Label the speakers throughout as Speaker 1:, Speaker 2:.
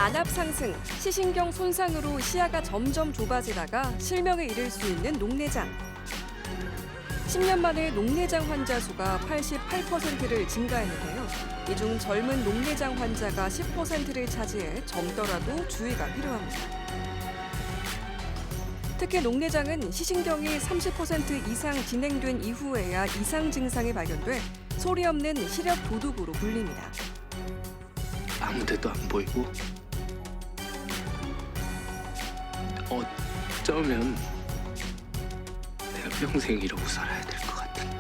Speaker 1: 안압 상승, 시신경 손상으로 시야가 점점 좁아지다가 실명에 이를 수 있는 녹내장. 10년 만에 녹내장 환자 수가 88%를 증가했는데요. 이 중 젊은 녹내장 환자가 10%를 차지해 젊더라도 주의가 필요합니다. 특히 녹내장은 시신경이 30% 이상 진행된 이후에야 이상 증상이 발견돼 소리 없는 시력 도둑으로 불립니다.
Speaker 2: 아무 데도 안 보이고 어쩌면 내가 평생 이러고 살아야 될 것 같은데.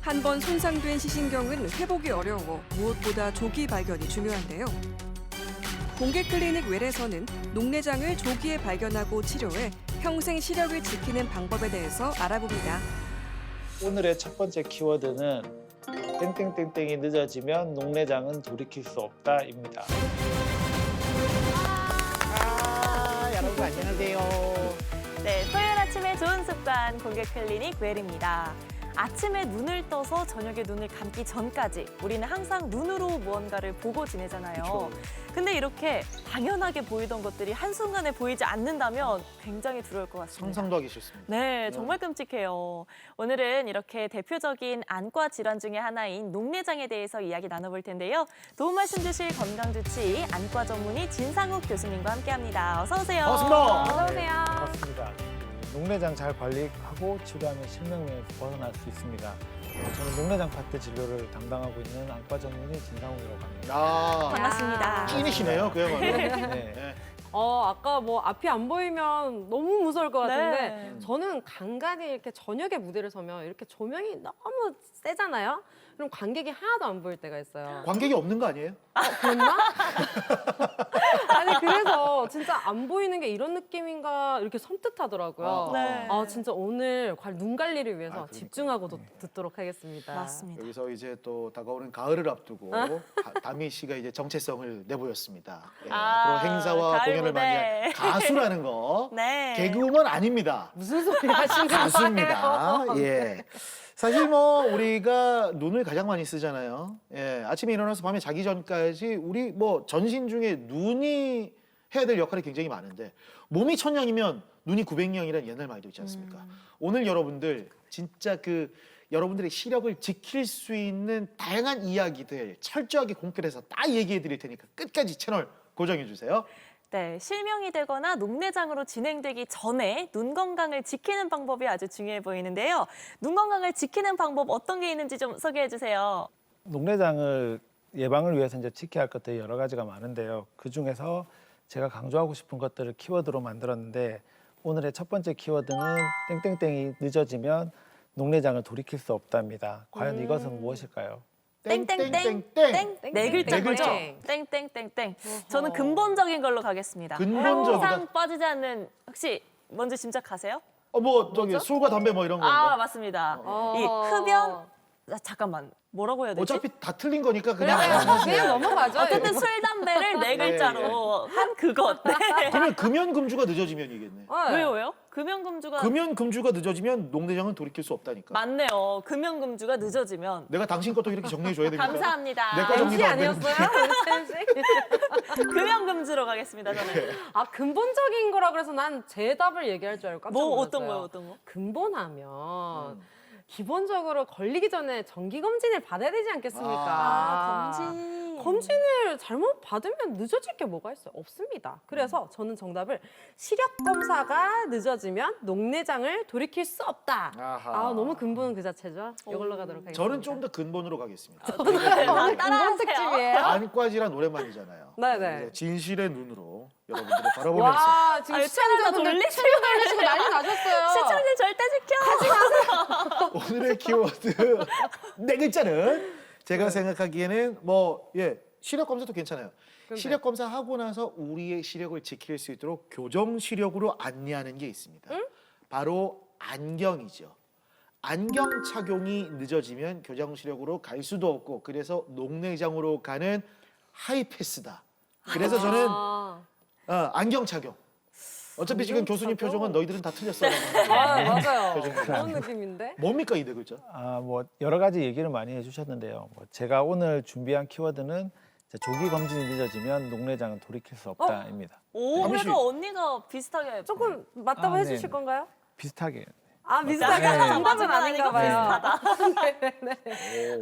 Speaker 1: 한 번 손상된 시신경은 회복이 어려워 무엇보다 조기 발견이 중요한데요. 공개 클리닉 웰에서는 녹내장을 조기에 발견하고 치료해 평생 시력을 지키는 방법에 대해서 알아봅니다.
Speaker 3: 오늘의 첫 번째 키워드는 땡땡땡땡이 늦어지면 녹내장은 돌이킬 수 없다입니다.
Speaker 4: 여러분 안녕하세요.
Speaker 5: 네, 토요일 아침에 좋은 습관 공개 클리닉 웰입니다. 아침에 눈을 떠서 저녁에 눈을 감기 전까지 우리는 항상 눈으로 무언가를 보고 지내잖아요.
Speaker 4: 그쵸.
Speaker 5: 근데 이렇게 당연하게 보이던 것들이 한순간에 보이지 않는다면 굉장히 두려울 것 같습니다.
Speaker 4: 상상도 하기 싫습니다.
Speaker 5: 네, 정말 끔찍해요. 오늘은 이렇게 대표적인 안과 질환 중에 하나인 녹내장에 대해서 이야기 나눠볼 텐데요. 도움 말씀 주실 건강주치 안과 전문의 진상욱 교수님과 함께합니다. 어서 오세요.
Speaker 4: 반갑습니다.
Speaker 5: 어서 오세요.
Speaker 3: 반갑습니다. 녹내장 잘 관리하고 치료하면 실명에서 벗어날 수 있습니다. 저는 녹내장 파트 진료를 담당하고 있는 안과 전문의 진상욱이라고 합니다.
Speaker 5: 반갑습니다.
Speaker 4: 찐이시네요, 그야말로.
Speaker 3: 네.
Speaker 4: 네.
Speaker 6: 아까 뭐 앞이 안 보이면 너무 무서울 것 같은데
Speaker 5: 네.
Speaker 6: 저는 간간히 이렇게 저녁에 무대를 서면 이렇게 조명이 너무 세잖아요. 그럼 관객이 하나도 안 보일 때가 있어요.
Speaker 4: 관객이 없는 거 아니에요?
Speaker 6: 그랬나? 아니 그래서 진짜 안 보이는 게 이런 느낌인가 이렇게 섬뜩하더라고요.
Speaker 5: 네.
Speaker 6: 진짜 오늘 눈 관리를 위해서
Speaker 4: 그러니까요.
Speaker 6: 집중하고 듣도록 하겠습니다.
Speaker 5: 맞습니다.
Speaker 4: 여기서 이제 또 다가오는 가을을 앞두고 다미 씨가 이제 정체성을 내보였습니다. 예,
Speaker 5: 아,
Speaker 4: 앞으로 행사와
Speaker 5: 가을
Speaker 4: 공연을 많이 할
Speaker 5: 무대.
Speaker 4: 가수라는 거.
Speaker 5: 네.
Speaker 4: 개그우먼 아닙니다.
Speaker 6: 무슨 소리 하시는
Speaker 4: 가수입니다.
Speaker 6: 거예요?
Speaker 4: 예. 사실 뭐 우리가 눈을 가장 많이 쓰잖아요. 예. 아침에 일어나서 밤에 자기 전까지 우리 뭐 전신 중에 눈이 해야 될 역할이 굉장히 많은데 몸이 천냥이면 눈이 900냥이라는 옛날 말도 있지 않습니까? 오늘 여러분들 진짜 여러분들의 시력을 지킬 수 있는 다양한 이야기들 철저하게 공개해서 다 얘기해 드릴 테니까 끝까지 채널 고정해 주세요.
Speaker 5: 네, 실명이 되거나 녹내장으로 진행되기 전에 눈 건강을 지키는 방법이 아주 중요해 보이는데요. 눈 건강을 지키는 방법 어떤 게 있는지 좀 소개해 주세요.
Speaker 3: 녹내장을 예방을 위해서 이제 지켜야 할 것들이 여러 가지가 많은데요. 그 중에서 제가 강조하고 싶은 것들을 키워드로 만들었는데 오늘의 첫 번째 키워드는 땡땡땡이 늦어지면 녹내장을 돌이킬 수 없답니다. 과연 이것은 무엇일까요?
Speaker 5: 땡땡땡
Speaker 4: 땡땡땡.
Speaker 5: 네 글자
Speaker 4: 네 글자.
Speaker 5: 거죠? 땡땡땡땡. 저는 근본적인 걸로 가겠습니다.
Speaker 4: 근본적이다.
Speaker 5: 항상 빠지지 않는 혹시 먼저 짐작하세요?
Speaker 4: 뭐 저기 술과 담배 뭐 이런 건가?
Speaker 5: 아 맞습니다. 이 흡연 잠깐만 뭐라고 해야 되지?
Speaker 4: 어차피 다 틀린 거니까 그냥
Speaker 6: 그냥 넘어가죠.
Speaker 5: 어쨌든 술 담배를 네 글자로 한 그것. 네.
Speaker 4: 그러면 금연금주가 늦어지면이겠네.
Speaker 5: 왜요? 금연금주가
Speaker 4: 금연금주가 늦어지면 녹내장은 돌이킬 수 없다니까.
Speaker 5: 맞네요. 금연금주가 늦어지면
Speaker 4: 내가 당신 것도 이렇게 정리해 줘야 됩니까?
Speaker 5: 감사합니다.
Speaker 4: 내과 정리도 안 되는데.
Speaker 5: 금연금주로 가겠습니다. 저는.
Speaker 6: 근본적인 거라 그래서 난 제 답을 얘기할 줄 알고 깜짝
Speaker 5: 뭐
Speaker 6: 놀랐어요.
Speaker 5: 어떤 거요? 어떤 거?
Speaker 6: 근본하면 기본적으로 걸리기 전에 정기 검진을 받아야 되지 않겠습니까?
Speaker 5: 아, 검진.
Speaker 6: 검진을 잘못 받으면 늦어질 게 뭐가 있어요? 없습니다. 그래서 저는 정답을 시력 검사가 늦어지면 녹내장을 돌이킬 수 없다.
Speaker 4: 아하.
Speaker 6: 너무 근본 그 자체죠. 이걸로 가도록 하겠습니다.
Speaker 4: 저는 좀 더 근본으로 가겠습니다.
Speaker 5: 아,
Speaker 6: 근본 특집이에요.
Speaker 4: 안과질환 오랜만이잖아요.
Speaker 6: 네네.
Speaker 4: 진실의 눈으로 여러분들을 바라보면서
Speaker 6: 와 지금
Speaker 5: 아유, 채널 다 돌리시고
Speaker 6: 돌리시고 난리 나셨어요.
Speaker 5: 시청률 절대 지켜.
Speaker 4: 오늘의 키워드 네 글자는 제가 생각하기에는 시력 검사도 괜찮아요. 시력 검사 하고 나서 우리의 시력을 지킬 수 있도록 교정 시력으로 안내하는 게 있습니다. 바로 안경이죠. 안경 착용이 늦어지면 교정 시력으로 갈 수도 없고 그래서 녹내장으로 가는 하이패스다. 그래서 저는 안경 착용. 어차피 지금 교수님 표정은 너희들은 다 틀렸어.
Speaker 6: 맞아요.
Speaker 4: 표정이.
Speaker 6: 그런 느낌인데.
Speaker 4: 뭡니까 이 네 글자?
Speaker 3: 뭐 여러 가지 얘기를 많이 해주셨는데요. 제가 오늘 준비한 키워드는 이제 조기 검진이 늦어지면 녹내장은 돌이킬 수 없다입니다.
Speaker 5: 오,
Speaker 4: 잠시-
Speaker 5: 그래도 언니가 비슷하게
Speaker 6: 조금 맞다고
Speaker 3: 아,
Speaker 6: 해주실
Speaker 3: 네.
Speaker 6: 건가요?
Speaker 3: 비슷하게.
Speaker 6: 아 비슷하게
Speaker 3: 네.
Speaker 6: 정답은
Speaker 5: 맞은
Speaker 6: 아닌가
Speaker 5: 건
Speaker 6: 봐요.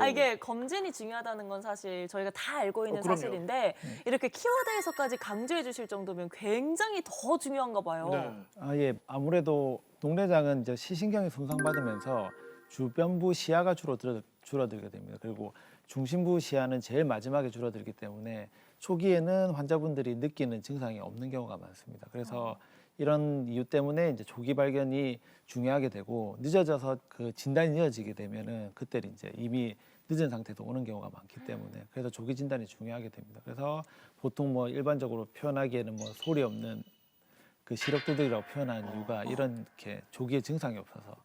Speaker 5: 아, 이게 검진이 중요하다는 건 사실 저희가 다 알고 있는
Speaker 4: 그럼요.
Speaker 5: 사실인데 이렇게 키워드에서까지 강조해 주실 정도면 굉장히 더 중요한가 봐요.
Speaker 4: 네.
Speaker 3: 아, 예. 아무래도 녹내장은 이제 시신경이 손상받으면서 주변부 시야가 줄어들게 됩니다. 그리고 중심부 시야는 제일 마지막에 줄어들기 때문에 초기에는 환자분들이 느끼는 증상이 없는 경우가 많습니다. 그래서 이런 이유 때문에 이제 조기 발견이 중요하게 되고 늦어져서 그 진단이 늦어지게 되면은 그때 이제 이미 늦은 상태에서 오는 경우가 많기 때문에 그래서 조기 진단이 중요하게 됩니다. 그래서 보통 뭐 일반적으로 표현하기에는 뭐 소리 없는 그 시력도둑이라고 표현하는 이유가 이렇게 조기에 증상이 없어서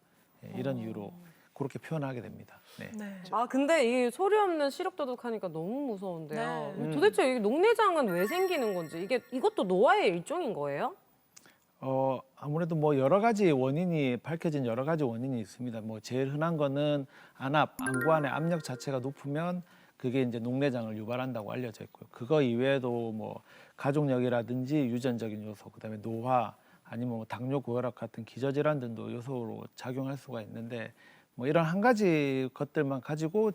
Speaker 3: 이런 이유로 그렇게 표현하게 됩니다. 네.
Speaker 5: 네.
Speaker 6: 아 근데 이 소리 없는 시력도둑 하니까 너무 무서운데요.
Speaker 5: 네.
Speaker 6: 도대체 이 녹내장은 왜 생기는 건지 이것도 노화의 일종인 거예요?
Speaker 3: 아무래도 뭐 여러 가지 원인이 밝혀진 여러 가지 원인이 있습니다. 뭐 제일 흔한 거는 안구 안의 압력 자체가 높으면 그게 이제 녹내장을 유발한다고 알려져 있고요. 그거 이외에도 뭐 가족력이라든지 유전적인 요소, 그다음에 노화 아니면 뭐 당뇨, 고혈압 같은 기저질환 등도 요소로 작용할 수가 있는데 뭐 이런 한 가지 것들만 가지고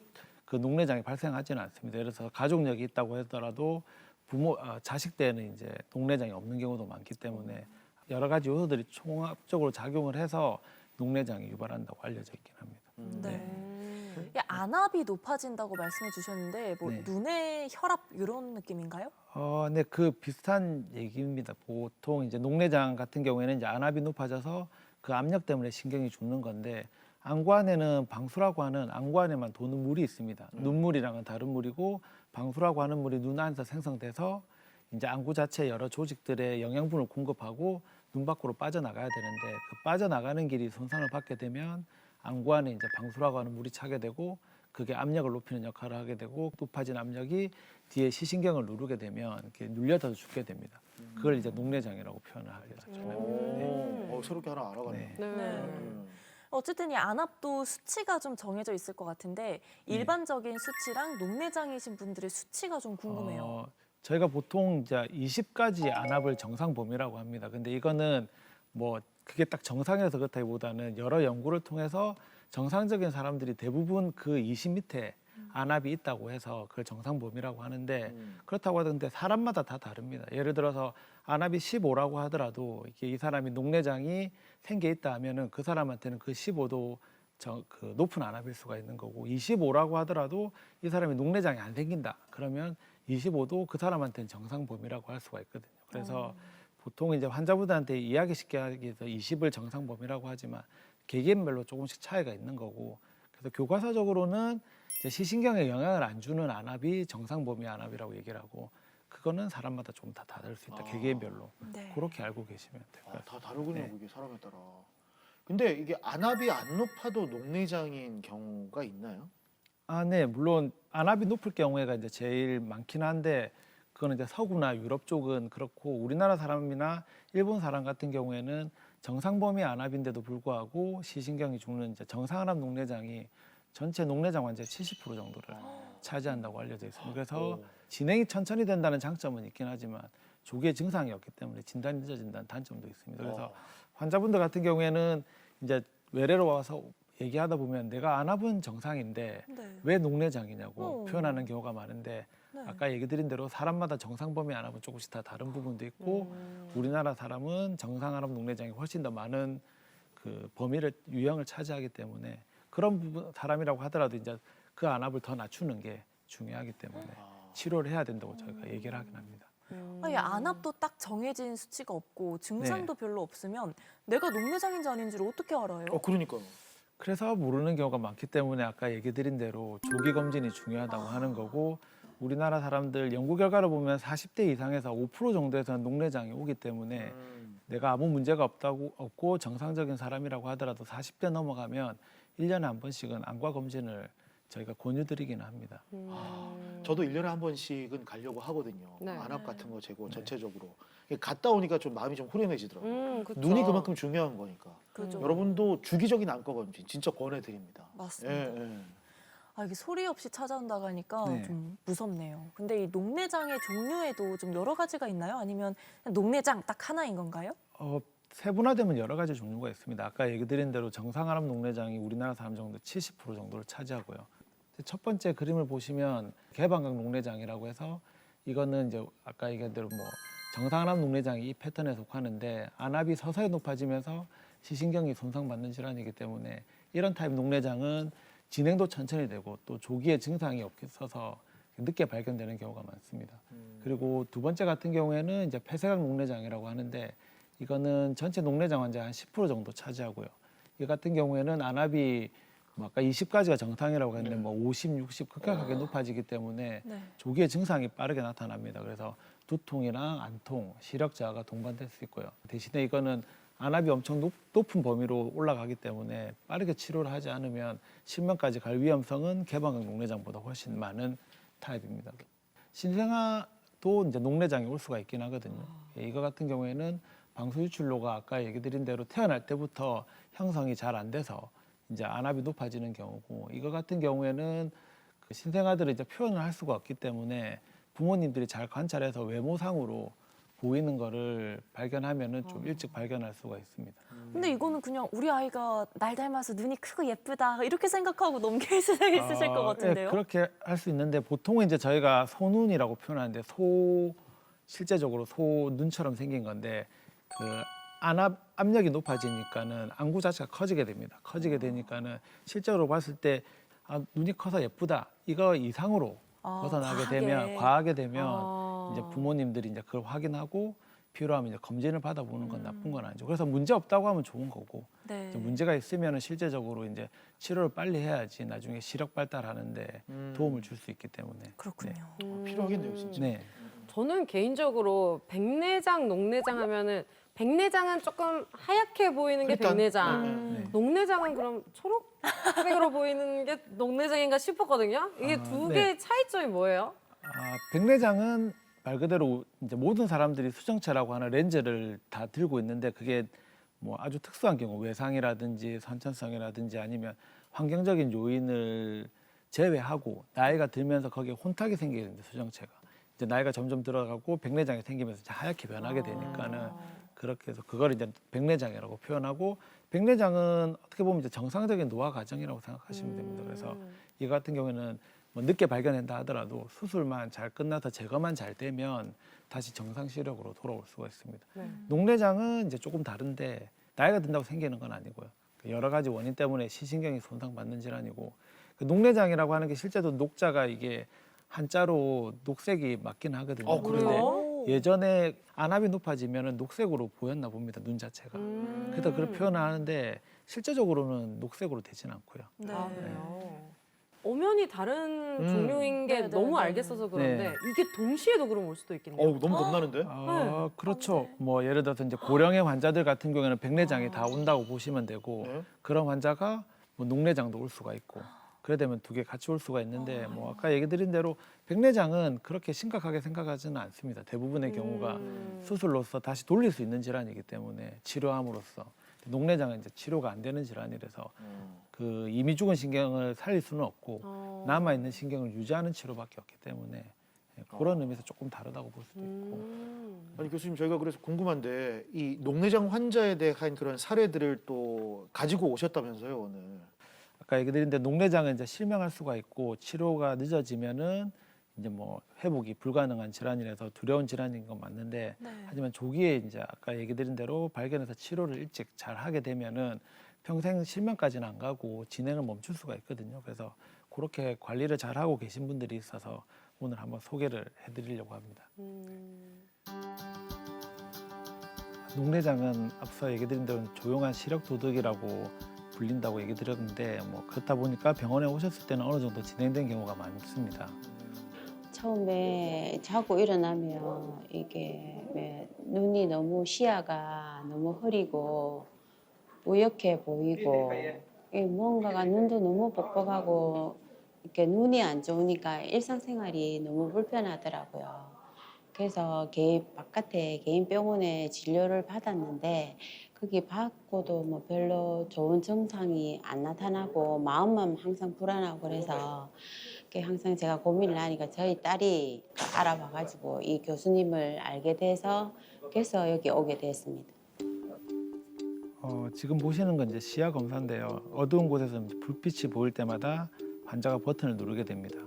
Speaker 3: 그 녹내장이 발생하지는 않습니다. 그래서 가족력이 있다고 하더라도 자식 때는 이제 녹내장이 없는 경우도 많기 때문에 여러 가지 요소들이 총합적으로 작용을 해서 녹내장이 유발한다고 알려져 있긴 합니다.
Speaker 5: 네. 이 안압이 높아진다고 말씀해 주셨는데 뭐
Speaker 3: 네.
Speaker 5: 눈의 혈압 이런 느낌인가요?
Speaker 3: 네, 그 비슷한 얘기입니다. 보통 이제 녹내장 같은 경우에는 이제 안압이 높아져서 그 압력 때문에 신경이 죽는 건데 안구 안에는 방수라고 하는 안구 안에만 도는 물이 있습니다. 눈물이랑은 다른 물이고 방수라고 하는 물이 눈 안에서 생성돼서 이제 안구 자체 여러 조직들의 영양분을 공급하고 눈 밖으로 빠져나가야 되는데 그 빠져나가는 길이 손상을 받게 되면 안구 안에 이제 방수라고 하는 물이 차게 되고 그게 압력을 높이는 역할을 하게 되고 높아진 압력이 뒤에 시신경을 누르게 되면 이렇게 눌려서 죽게 됩니다. 그걸 이제 녹내장이라고 표현을 하게 되죠.
Speaker 4: 새롭게 하나 알아가네요.
Speaker 3: 네.
Speaker 5: 네.
Speaker 4: 음.
Speaker 5: 어쨌든 이 안압도 수치가 좀 정해져 있을 것 같은데 일반적인 수치랑 녹내장이신 분들의 수치가 좀 궁금해요.
Speaker 3: 저희가 보통 이제 20까지 안압을 정상 범위라고 합니다. 근데 이거는 뭐 그게 딱 정상이라서 그렇다기보다는 여러 연구를 통해서 정상적인 사람들이 대부분 그 20 밑에 안압이 있다고 해서 그걸 정상 범위라고 하는데 그렇다고 하던데 사람마다 다 다릅니다. 예를 들어서 안압이 15라고 하더라도 이게 이 사람이 녹내장이 생겨 있다 하면은 그 사람한테는 그 15도 그 높은 안압일 수가 있는 거고 25라고 하더라도 이 사람이 녹내장이 안 생긴다. 그러면 25도 그 사람한테는 정상 범위라고 할 수가 있거든요. 그래서 보통 이제 환자분들한테 이야기 쉽게 하기 위해서 20을 정상 범위라고 하지만 개개인별로 조금씩 차이가 있는 거고 그래서 교과서적으로는 이제 시신경에 영향을 안 주는 안압이 정상 범위 안압이라고 얘기를 하고 그거는 사람마다 좀 다 다를 수 있다. 개개인별로
Speaker 5: 네.
Speaker 3: 그렇게 알고 계시면 될 것 같아요.
Speaker 4: 다 다르군요,
Speaker 3: 네.
Speaker 4: 그게 사람에 따라. 근데 이게 안압이 안 높아도 녹내장인 경우가 있나요?
Speaker 3: 네, 물론 안압이 높을 경우가 이제 제일 많긴 한데 그거는 이제 서구나 유럽 쪽은 그렇고 우리나라 사람이나 일본 사람 같은 경우에는 정상 범위 안압인데도 불구하고 시신경이 죽는 이제 정상 안압 녹내장이 전체 녹내장 환자의 70% 정도를 차지한다고 알려져 있습니다. 그래서 진행이 천천히 된다는 장점은 있긴 하지만 조기에 증상이 없기 때문에 진단이 늦어진다는 단점도 있습니다. 그래서 환자분들 같은 경우에는 이제 외래로 와서 얘기하다 보면 내가 안압은 정상인데
Speaker 5: 네.
Speaker 3: 왜 녹내장이냐고 표현하는 경우가 많은데
Speaker 5: 네.
Speaker 3: 아까 얘기 드린 대로 사람마다 정상 범위 안압은 조금씩 다 다른 부분도 있고 우리나라 사람은 정상 안압 녹내장이 훨씬 더 많은 그 범위를 유형을 차지하기 때문에 그런 부분 사람이라고 하더라도 이제 그 안압을 더 낮추는 게 중요하기 때문에 치료를 해야 된다고 저희가 얘기를 하긴 합니다.
Speaker 5: 이 안압도 딱 정해진 수치가 없고 증상도 별로 없으면 내가 녹내장인지 아닌지 를 어떻게 알아요?
Speaker 4: 그러니까요.
Speaker 3: 그래서 모르는 경우가 많기 때문에 아까 얘기 드린 대로 조기 검진이 중요하다고 하는 거고 우리나라 사람들 연구 결과를 보면 40대 이상에서 5% 정도에서는 녹내장이 오기 때문에 내가 아무 문제가 없고 정상적인 사람이라고 하더라도 40대 넘어가면 1년에 한 번씩은 안과 검진을 저희가 권유드리기는 합니다.
Speaker 4: 저도 1년에 한 번씩은 가려고 하거든요.
Speaker 6: 네.
Speaker 4: 안압 같은 거 재고 전체적으로. 갔다 오니까 좀 마음이 좀 후련해지더라고요.
Speaker 6: 그쵸.
Speaker 4: 눈이 그만큼 중요한 거니까.
Speaker 5: 그죠.
Speaker 4: 여러분도 주기적인 안과 검진 진짜 권해드립니다.
Speaker 5: 맞습니다.
Speaker 4: 예, 예.
Speaker 5: 이게 소리 없이 찾아온다고 하니까
Speaker 3: 네.
Speaker 5: 좀 무섭네요. 근데 이 녹내장의 종류에도 좀 여러 가지가 있나요? 아니면 그냥 녹내장 딱 하나인 건가요?
Speaker 3: 세분화되면 여러 가지 종류가 있습니다. 아까 얘기 드린 대로 정상암 녹내장이 우리나라 사람 정도 70% 정도를 차지하고요. 첫 번째 그림을 보시면 개방각 녹내장이라고 해서 이거는 이제 아까 얘기한 대로 뭐 정상암 녹내장이 이 패턴에 속하는데 안압이 서서히 높아지면서 시신경이 손상받는 질환이기 때문에 이런 타입 녹내장은 진행도 천천히 되고 또 조기에 증상이 없어서 늦게 발견되는 경우가 많습니다. 그리고 두 번째 같은 경우에는 이제 폐쇄각 녹내장이라고 하는데 이거는 전체 녹내장 환자 한 10% 정도 차지하고요. 이 같은 경우에는 안압이 뭐 아까 20까지가 정상이라고 했는데 뭐 50, 60 급격하게 높아지기 때문에
Speaker 5: 네.
Speaker 3: 조기에 증상이 빠르게 나타납니다. 그래서 두통이랑 안통, 시력 저하가 동반될 수 있고요. 대신에 이거는 안압이 엄청 높은 범위로 올라가기 때문에 빠르게 치료를 하지 않으면 실명까지 갈 위험성은 개방각 녹내장보다 훨씬 많은 타입입니다. 신생아도 이제 녹내장이 올 수가 있긴 하거든요. 이거 같은 경우에는 방수 유출로가 아까 얘기 드린 대로 태어날 때부터 형성이 잘 안 돼서 이제 안압이 높아지는 경우고 이거 같은 경우에는 그 신생아들을 이제 표현을 할 수가 없기 때문에 부모님들이 잘 관찰해서 외모상으로 보이는 거를 발견하면은 좀 일찍 발견할 수가 있습니다.
Speaker 5: 근데 이거는 그냥 우리 아이가 날 닮아서 눈이 크고 예쁘다 이렇게 생각하고 넘길 수도 있으실 것 같은데요.
Speaker 3: 예, 그렇게 할 수 있는데 보통은 이제 저희가 소눈이라고 표현하는데 실제적으로 소 눈처럼 생긴 건데 그 압력이 높아지니까는 안구 자체가 커지게 됩니다. 커지게 되니까는 실제로 봤을 때 눈이 커서 예쁘다 이거 이상으로 벗어나게 되면 과하게 되면 이제 부모님들이 이제 그걸 확인하고 필요하면 이제 검진을 받아보는 건 나쁜 건 아니죠. 그래서 문제 없다고 하면 좋은 거고
Speaker 5: 네.
Speaker 3: 이제 문제가 있으면은 실제적으로 이제 치료를 빨리 해야지 나중에 시력 발달하는데 도움을 줄 수 있기 때문에
Speaker 5: 그렇군요.
Speaker 4: 필요하겠네요, 진짜.
Speaker 3: 네.
Speaker 6: 저는 개인적으로 백내장, 녹내장 하면은 백내장은 조금 하얗게 보이는 게
Speaker 4: 일단,
Speaker 6: 백내장.
Speaker 3: 네.
Speaker 6: 녹내장은 그럼 초록색으로 보이는 게 녹내장인가 싶었거든요. 이게 두
Speaker 3: 네.
Speaker 6: 개의 차이점이 뭐예요?
Speaker 3: 백내장은 말 그대로 이제 모든 사람들이 수정체라고 하는 렌즈를 다 들고 있는데 그게 뭐 아주 특수한 경우 외상이라든지 선천성이라든지 아니면 환경적인 요인을 제외하고 나이가 들면서 거기에 혼탁이 생기게 됩니다. 수정체가 이제 나이가 점점 들어가고 백내장이 생기면서 이제 하얗게 변하게 되니까는 그렇게 해서 그걸 이제 백내장이라고 표현하고 백내장은 어떻게 보면 이제 정상적인 노화 과정이라고 생각하시면 됩니다. 그래서 이 같은 경우에는 뭐 늦게 발견한다 하더라도 수술만 잘 끝나서 제거만 잘 되면 다시 정상 시력으로 돌아올 수가 있습니다. 녹내장은 이제 조금 다른데 나이가 든다고 생기는 건 아니고요. 여러 가지 원인 때문에 시신경이 손상받는 질환이고 그 녹내장이라고 하는 게 실제로 녹자가 이게 한자로 녹색이 맞긴 하거든요. 그런데 예전에 안압이 높아지면 녹색으로 보였나 봅니다. 눈 자체가. 그래서 그걸 표현하는데 실제적으로는 녹색으로 되진 않고요.
Speaker 5: 네.
Speaker 6: 그래요. 엄연히 다른 종류인 게
Speaker 5: 네,
Speaker 6: 너무
Speaker 5: 네,
Speaker 6: 알겠어서 그런데
Speaker 3: 네.
Speaker 6: 이게 동시에도 그럼 올 수도 있겠네요.
Speaker 4: 너무 겁나는데?
Speaker 3: 그렇죠. 뭐 예를 들어서 이제 고령의 환자들 같은 경우에는 백내장이 다 온다고 보시면 되고
Speaker 4: 네.
Speaker 3: 그런 환자가 뭐 녹내장도 올 수가 있고 그래 되면 두 개 같이 올 수가 있는데 뭐 아까 얘기 드린 대로 백내장은 그렇게 심각하게 생각하지는 않습니다. 대부분의 경우가 수술로서 다시 돌릴 수 있는 질환이기 때문에 치료함으로써 녹내장은 이제 치료가 안 되는 질환이라서 그 이미 죽은 신경을 살릴 수는 없고 남아 있는 신경을 유지하는 치료밖에 없기 때문에 그런 의미에서 조금 다르다고 볼 수도 있고.
Speaker 4: 아니 교수님 저희가 그래서 궁금한데 이 녹내장 환자에 대한 그런 사례들을 또 가지고 오셨다면서요 오늘.
Speaker 3: 아까 얘기 드린 데 녹내장은 이제 실명할 수가 있고 치료가 늦어지면은 이제 뭐 회복이 불가능한 질환이라서 두려운 질환인 건 맞는데 하지만 조기에 이제 아까 얘기 드린 대로 발견해서 치료를 일찍 잘 하게 되면은 평생 실명까지는 안 가고 진행을 멈출 수가 있거든요. 그래서 그렇게 관리를 잘 하고 계신 분들이 있어서 오늘 한번 소개를 해드리려고 합니다. 녹내장은 앞서 얘기 드린 대로 조용한 시력 도둑이라고 불린다고 얘기 드렸는데 뭐 그렇다 보니까 병원에 오셨을 때는 어느 정도 진행된 경우가 많습니다.
Speaker 7: 처음에 자고 일어나면 이게 왜 눈이 너무 시야가 너무 흐리고 우역해 보이고 뭔가가 눈도 너무 뻑뻑하고 이렇게 눈이 안 좋으니까 일상생활이 너무 불편하더라고요. 그래서 바깥에 개인 병원에 진료를 받았는데 거기 받고도 뭐 별로 좋은 증상이 안 나타나고 마음만 항상 불안하고 그래서 그게 항상 제가 고민을 하니까 저희 딸이 알아봐가지고 이 교수님을 알게 돼서 그래서 여기 오게 됐습니다.
Speaker 3: 지금 보시는 건 이제 시야 검사인데요. 어두운 곳에서 불빛이 보일 때마다 환자가 버튼을 누르게 됩니다.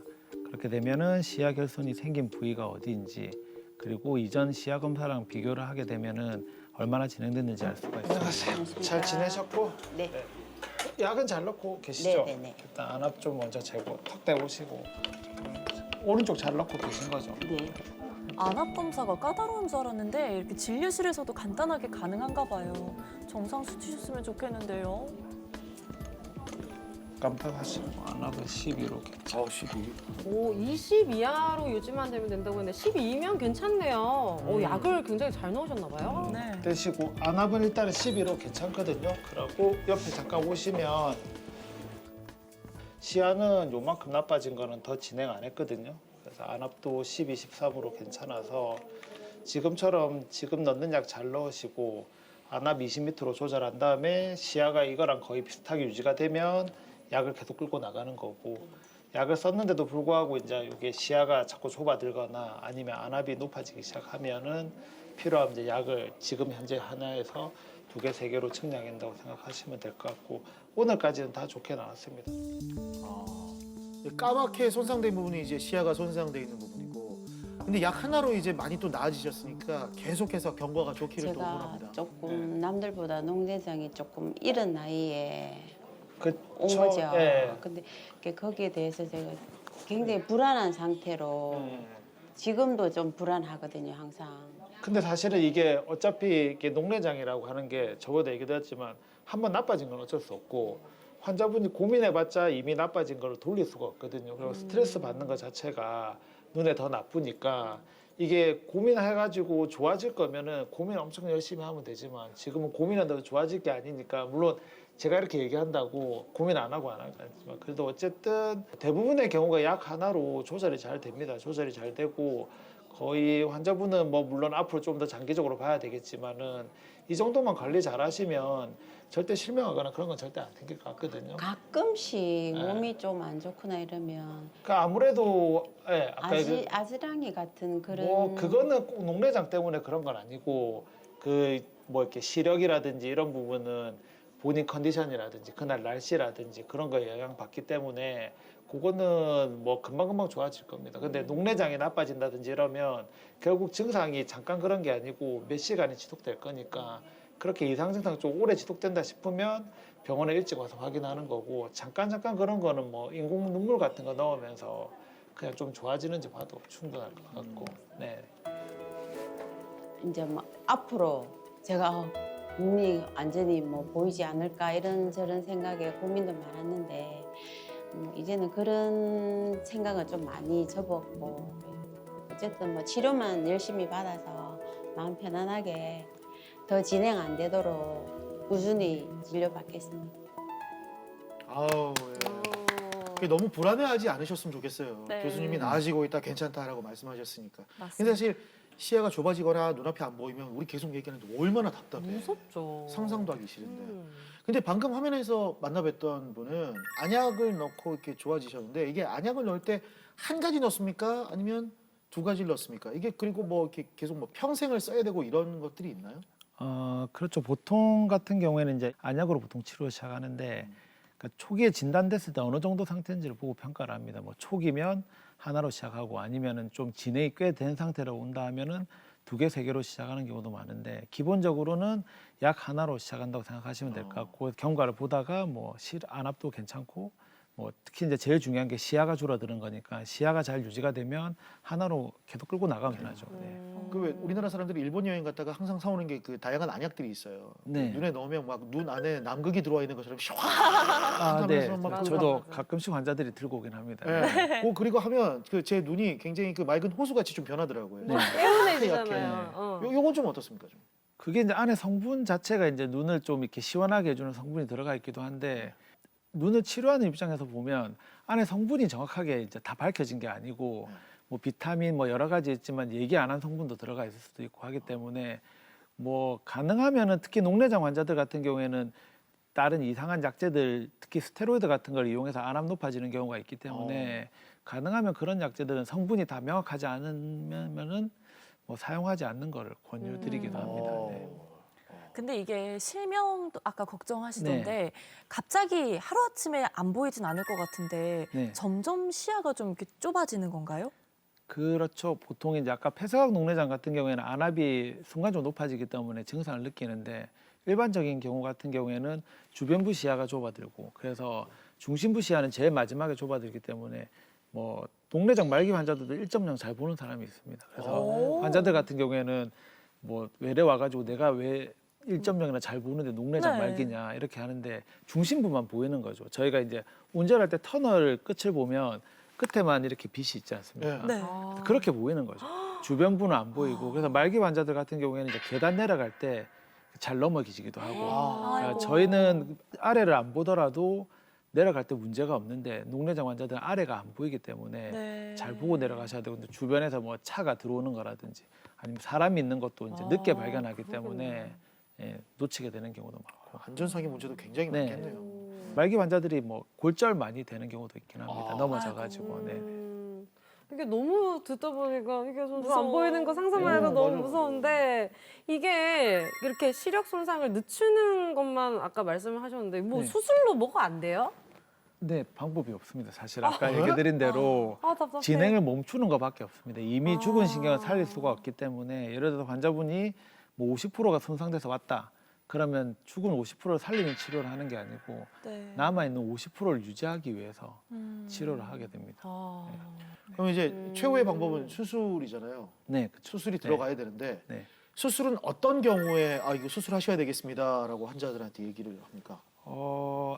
Speaker 3: 그렇게 되면은 시야 결손이 생긴 부위가 어디인지 그리고 이전 시야 검사랑 비교를 하게 되면은 얼마나 진행됐는지 알 수가 있습니다.
Speaker 7: 안녕하세요.
Speaker 3: 잘 지내셨고?
Speaker 7: 네.
Speaker 3: 약은 잘 넣고 계시죠?
Speaker 7: 네네네.
Speaker 3: 일단 안압 좀 먼저 재고 턱 대보시고 오른쪽 잘 넣고 계신 거죠?
Speaker 7: 네.
Speaker 5: 안압 검사가 까다로운 줄 알았는데 이렇게 진료실에서도 간단하게 가능한가 봐요. 정상 수치셨으면 좋겠는데요.
Speaker 3: 깜빡하시고 안압은 12로 괜찮아요.
Speaker 4: 12.
Speaker 6: 오, 20 이하로 유지만 되면 된다고 했는데 12면 괜찮네요. 오, 약을 굉장히 잘 넣으셨나 봐요.
Speaker 5: 네.
Speaker 3: 떼시고 안압은 일단은 12로 괜찮거든요. 그러고 옆에 잠깐 오시면 시야는 요만큼 나빠진 거는 더 진행 안 했거든요. 그래서 안압도 12, 13으로 괜찮아서 지금처럼 지금 넣는 약 잘 넣으시고 안압 20m로 조절한 다음에 시야가 이거랑 거의 비슷하게 유지가 되면 약을 계속 끌고 나가는 거고 약을 썼는데도 불구하고 이제 이게 시야가 자꾸 좁아들거나 아니면 안압이 높아지기 시작하면은 필요하면 이제 약을 지금 현재 하나에서 2개, 3개로 측량해야 된다고 생각하시면 될 것 같고 오늘까지는 다 좋게 나왔습니다.
Speaker 4: 까맣게 손상된 부분이 이제 시야가 손상돼 있는 부분이고, 근데 약 하나로 이제 많이 또 나아지셨으니까 계속해서 경과가 좋기를 또
Speaker 7: 제가
Speaker 4: 응원합니다.
Speaker 7: 조금 남들보다 농내장이 조금 이른 나이에 온
Speaker 3: 그쵸?
Speaker 7: 거죠.
Speaker 3: 예.
Speaker 7: 근데 거기에 대해서 제가 굉장히 불안한 상태로 지금도 좀 불안하거든요, 항상.
Speaker 3: 근데 사실은 이게 어차피 이게 녹내장이라고 하는 게 저번에 얘기도 했지만 한번 나빠진 건 어쩔 수 없고 환자분이 고민해봤자 이미 나빠진 걸 돌릴 수가 없거든요. 그리고 스트레스 받는 것 자체가 눈에 더 나쁘니까 이게 고민해가지고 좋아질 거면은 고민 엄청 열심히 하면 되지만 지금은 고민한다고 좋아질 게 아니니까 물론 제가 이렇게 얘기한다고 고민 안 하고 안 하지만 그래도 어쨌든 대부분의 경우가 약 하나로 조절이 잘 됩니다. 조절이 잘 되고 거의 환자분은 뭐 물론 앞으로 좀 더 장기적으로 봐야 되겠지만은 이 정도만 관리 잘 하시면 절대 실명하거나 그런 건 절대 안 생길 것 같거든요.
Speaker 7: 가끔씩 몸이 좀 안 좋거나 이러면
Speaker 3: 그러니까 아무래도 예, 아까
Speaker 7: 아지랑이 같은 그런
Speaker 3: 뭐 그거는 꼭 녹내장 때문에 그런 건 아니고 그 뭐 이렇게 시력이라든지 이런 부분은 본인 컨디션이라든지 그날 날씨라든지 그런 거에 영향받기 때문에 그거는 뭐 금방금방 좋아질 겁니다. 근데 녹내장이 나빠진다든지 이러면 결국 증상이 잠깐 그런 게 아니고 몇 시간이 지속될 거니까 그렇게 이상 증상 좀 오래 지속된다 싶으면 병원에 일찍 와서 확인하는 거고 잠깐 그런 거는 뭐 인공 눈물 같은 거 넣으면서 그냥 좀 좋아지는지 봐도 충분할 것 같고 네.
Speaker 7: 이제 뭐 앞으로 제가 눈이 완전히 뭐 보이지 않을까 이런저런 생각에 고민도 많았는데 이제는 그런 생각은 좀 많이 접었고 어쨌든 뭐 치료만 열심히 받아서 마음 편안하게 더 진행 안 되도록 꾸준히 진료받겠습니다.
Speaker 4: 아우, 예. 그게 너무 불안해하지 않으셨으면 좋겠어요.
Speaker 5: 네.
Speaker 4: 교수님이 나아지고 있다, 괜찮다라고 말씀하셨으니까.
Speaker 5: 맞습니다.
Speaker 4: 근데 사실 시야가 좁아지거나 눈앞이 안 보이면 우리 계속 얘기하는데 얼마나 답답해.
Speaker 6: 무섭죠.
Speaker 4: 상상도 하기 싫은데. 근데 방금 화면에서 만나뵀던 분은 안약을 넣고 이렇게 좋아지셨는데 이게 안약을 넣을 때 한 가지 넣습니까? 아니면 2가지를 넣습니까? 이게 그리고 뭐 이렇게 계속 뭐 평생을 써야 되고 이런 것들이 있나요?
Speaker 3: 그렇죠. 보통 같은 경우에는 이제 안약으로 보통 치료 시작하는데 그러니까 초기에 진단됐을 때 어느 정도 상태인지를 보고 평가를 합니다. 뭐 초기면 하나로 시작하고 아니면은 좀 진행이 꽤 된 상태로 온다 하면은 2개, 3개로 시작하는 경우도 많은데 기본적으로는 약 하나로 시작한다고 생각하시면 될 것 같고 경과를 보다가 뭐 안압도 괜찮고 뭐 특히 이제 제일 중요한 게 시야가 줄어드는 거니까 시야가 잘 유지가 되면 하나로 계속 끌고 나가면 하죠. 네.
Speaker 4: 그 왜 우리나라 사람들이 일본 여행 갔다가 항상 사오는 게 그 다양한 안약들이 있어요.
Speaker 3: 네.
Speaker 4: 눈에 넣으면 막 눈 안에 남극이 들어와 있는 것처럼
Speaker 3: 네.
Speaker 4: 시원하면서 막
Speaker 3: 저도 가끔씩 환자들이 들고 오긴 합니다.
Speaker 4: 네. 그리고 하면 그 제 눈이 굉장히 그 맑은 호수 같이 좀 변하더라고요.
Speaker 3: 네.
Speaker 6: 개운해지잖아요.
Speaker 4: 요건 좀 어떻습니까? 좀?
Speaker 3: 그게 이제 안에 성분 자체가 이제 눈을 좀 이렇게 시원하게 해주는 성분이 들어가 있기도 한데 눈을 치료하는 입장에서 보면 안에 성분이 정확하게 이제 다 밝혀진 게 아니고 뭐 비타민 뭐 여러 가지 있지만 얘기 안 한 성분도 들어가 있을 수도 있고 하기 때문에 뭐 가능하면은 특히 녹내장 환자들 같은 경우에는 다른 이상한 약제들 특히 스테로이드 같은 걸 이용해서 안압 높아지는 경우가 있기 때문에 가능하면 그런 약제들은 성분이 다 명확하지 않으면은 뭐 사용하지 않는 거를 권유드리기도 합니다. 네.
Speaker 5: 근데 이게 실명도 아까 걱정하시던데
Speaker 3: 네.
Speaker 5: 갑자기 하루아침에 안 보이진 않을 것 같은데
Speaker 3: 네.
Speaker 5: 점점 시야가 좀 이렇게 좁아지는 건가요?
Speaker 3: 그렇죠. 보통 이제 아까 폐쇄각 녹내장 같은 경우에는 안압이 순간적으로 높아지기 때문에 증상을 느끼는데 일반적인 경우 같은 경우에는 주변부 시야가 좁아들고 그래서 중심부 시야는 제일 마지막에 좁아들기 때문에 뭐 녹내장 말기 환자들도 1.0 잘 보는 사람이 있습니다. 그래서
Speaker 5: 오.
Speaker 3: 환자들 같은 경우에는 뭐 외래 와가지고 내가 왜 1.0이나 잘 보는데 녹내장
Speaker 5: 네.
Speaker 3: 말기냐 이렇게 하는데 중심부만 보이는 거죠. 저희가 이제 운전할 때 터널 끝을 보면 끝에만 이렇게 빛이 있지 않습니까?
Speaker 5: 네.
Speaker 3: 그렇게 보이는 거죠. 주변부는 안 보이고 그래서 말기 환자들 같은 경우에는 이제 계단 내려갈 때 잘 넘어지기도 하고
Speaker 5: 아이고.
Speaker 3: 저희는 아래를 안 보더라도 내려갈 때 문제가 없는데 녹내장 환자들은 아래가 안 보이기 때문에
Speaker 5: 네.
Speaker 3: 잘 보고 내려가셔야 되고 근데 주변에서 뭐 차가 들어오는 거라든지 아니면 사람이 있는 것도 이제 늦게 발견하기 때문에 예, 놓치게 되는 경우도 많고
Speaker 4: 안전상의 문제도 굉장히
Speaker 3: 네.
Speaker 4: 많겠네요.
Speaker 3: 말기 환자들이 뭐 골절 많이 되는 경우도 있긴 합니다.
Speaker 4: 아.
Speaker 3: 넘어져가지고 네.
Speaker 6: 이게 너무 듣다 보니까 이게 좀
Speaker 5: 무서워.
Speaker 6: 안 보이는 거 상상만 해도 너무
Speaker 4: 맞아.
Speaker 6: 무서운데 이게 이렇게 시력 손상을 늦추는 것만 아까 말씀을 하셨는데 뭐
Speaker 3: 네.
Speaker 6: 수술로 뭐가 안 돼요?
Speaker 3: 네, 방법이 없습니다. 사실 아까 얘기드린 대로
Speaker 6: 아 답답해.
Speaker 3: 진행을 멈추는 것밖에 없습니다. 이미 죽은 신경을 살릴 수가 없기 때문에 예를 들어서 환자분이 뭐 50%가 손상돼서 왔다. 그러면 죽은 50%를 살리는 치료를 하는 게 아니고
Speaker 5: 네.
Speaker 3: 남아있는 50%를 유지하기 위해서 치료를 하게 됩니다.
Speaker 4: 그럼 이제 최후의 방법은 수술이잖아요.
Speaker 3: 네, 그렇죠.
Speaker 4: 수술이 들어가야 되는데
Speaker 3: 네.
Speaker 4: 수술은 어떤 경우에 아 이거 수술하셔야 되겠습니다라고 환자들한테 얘기를 합니까?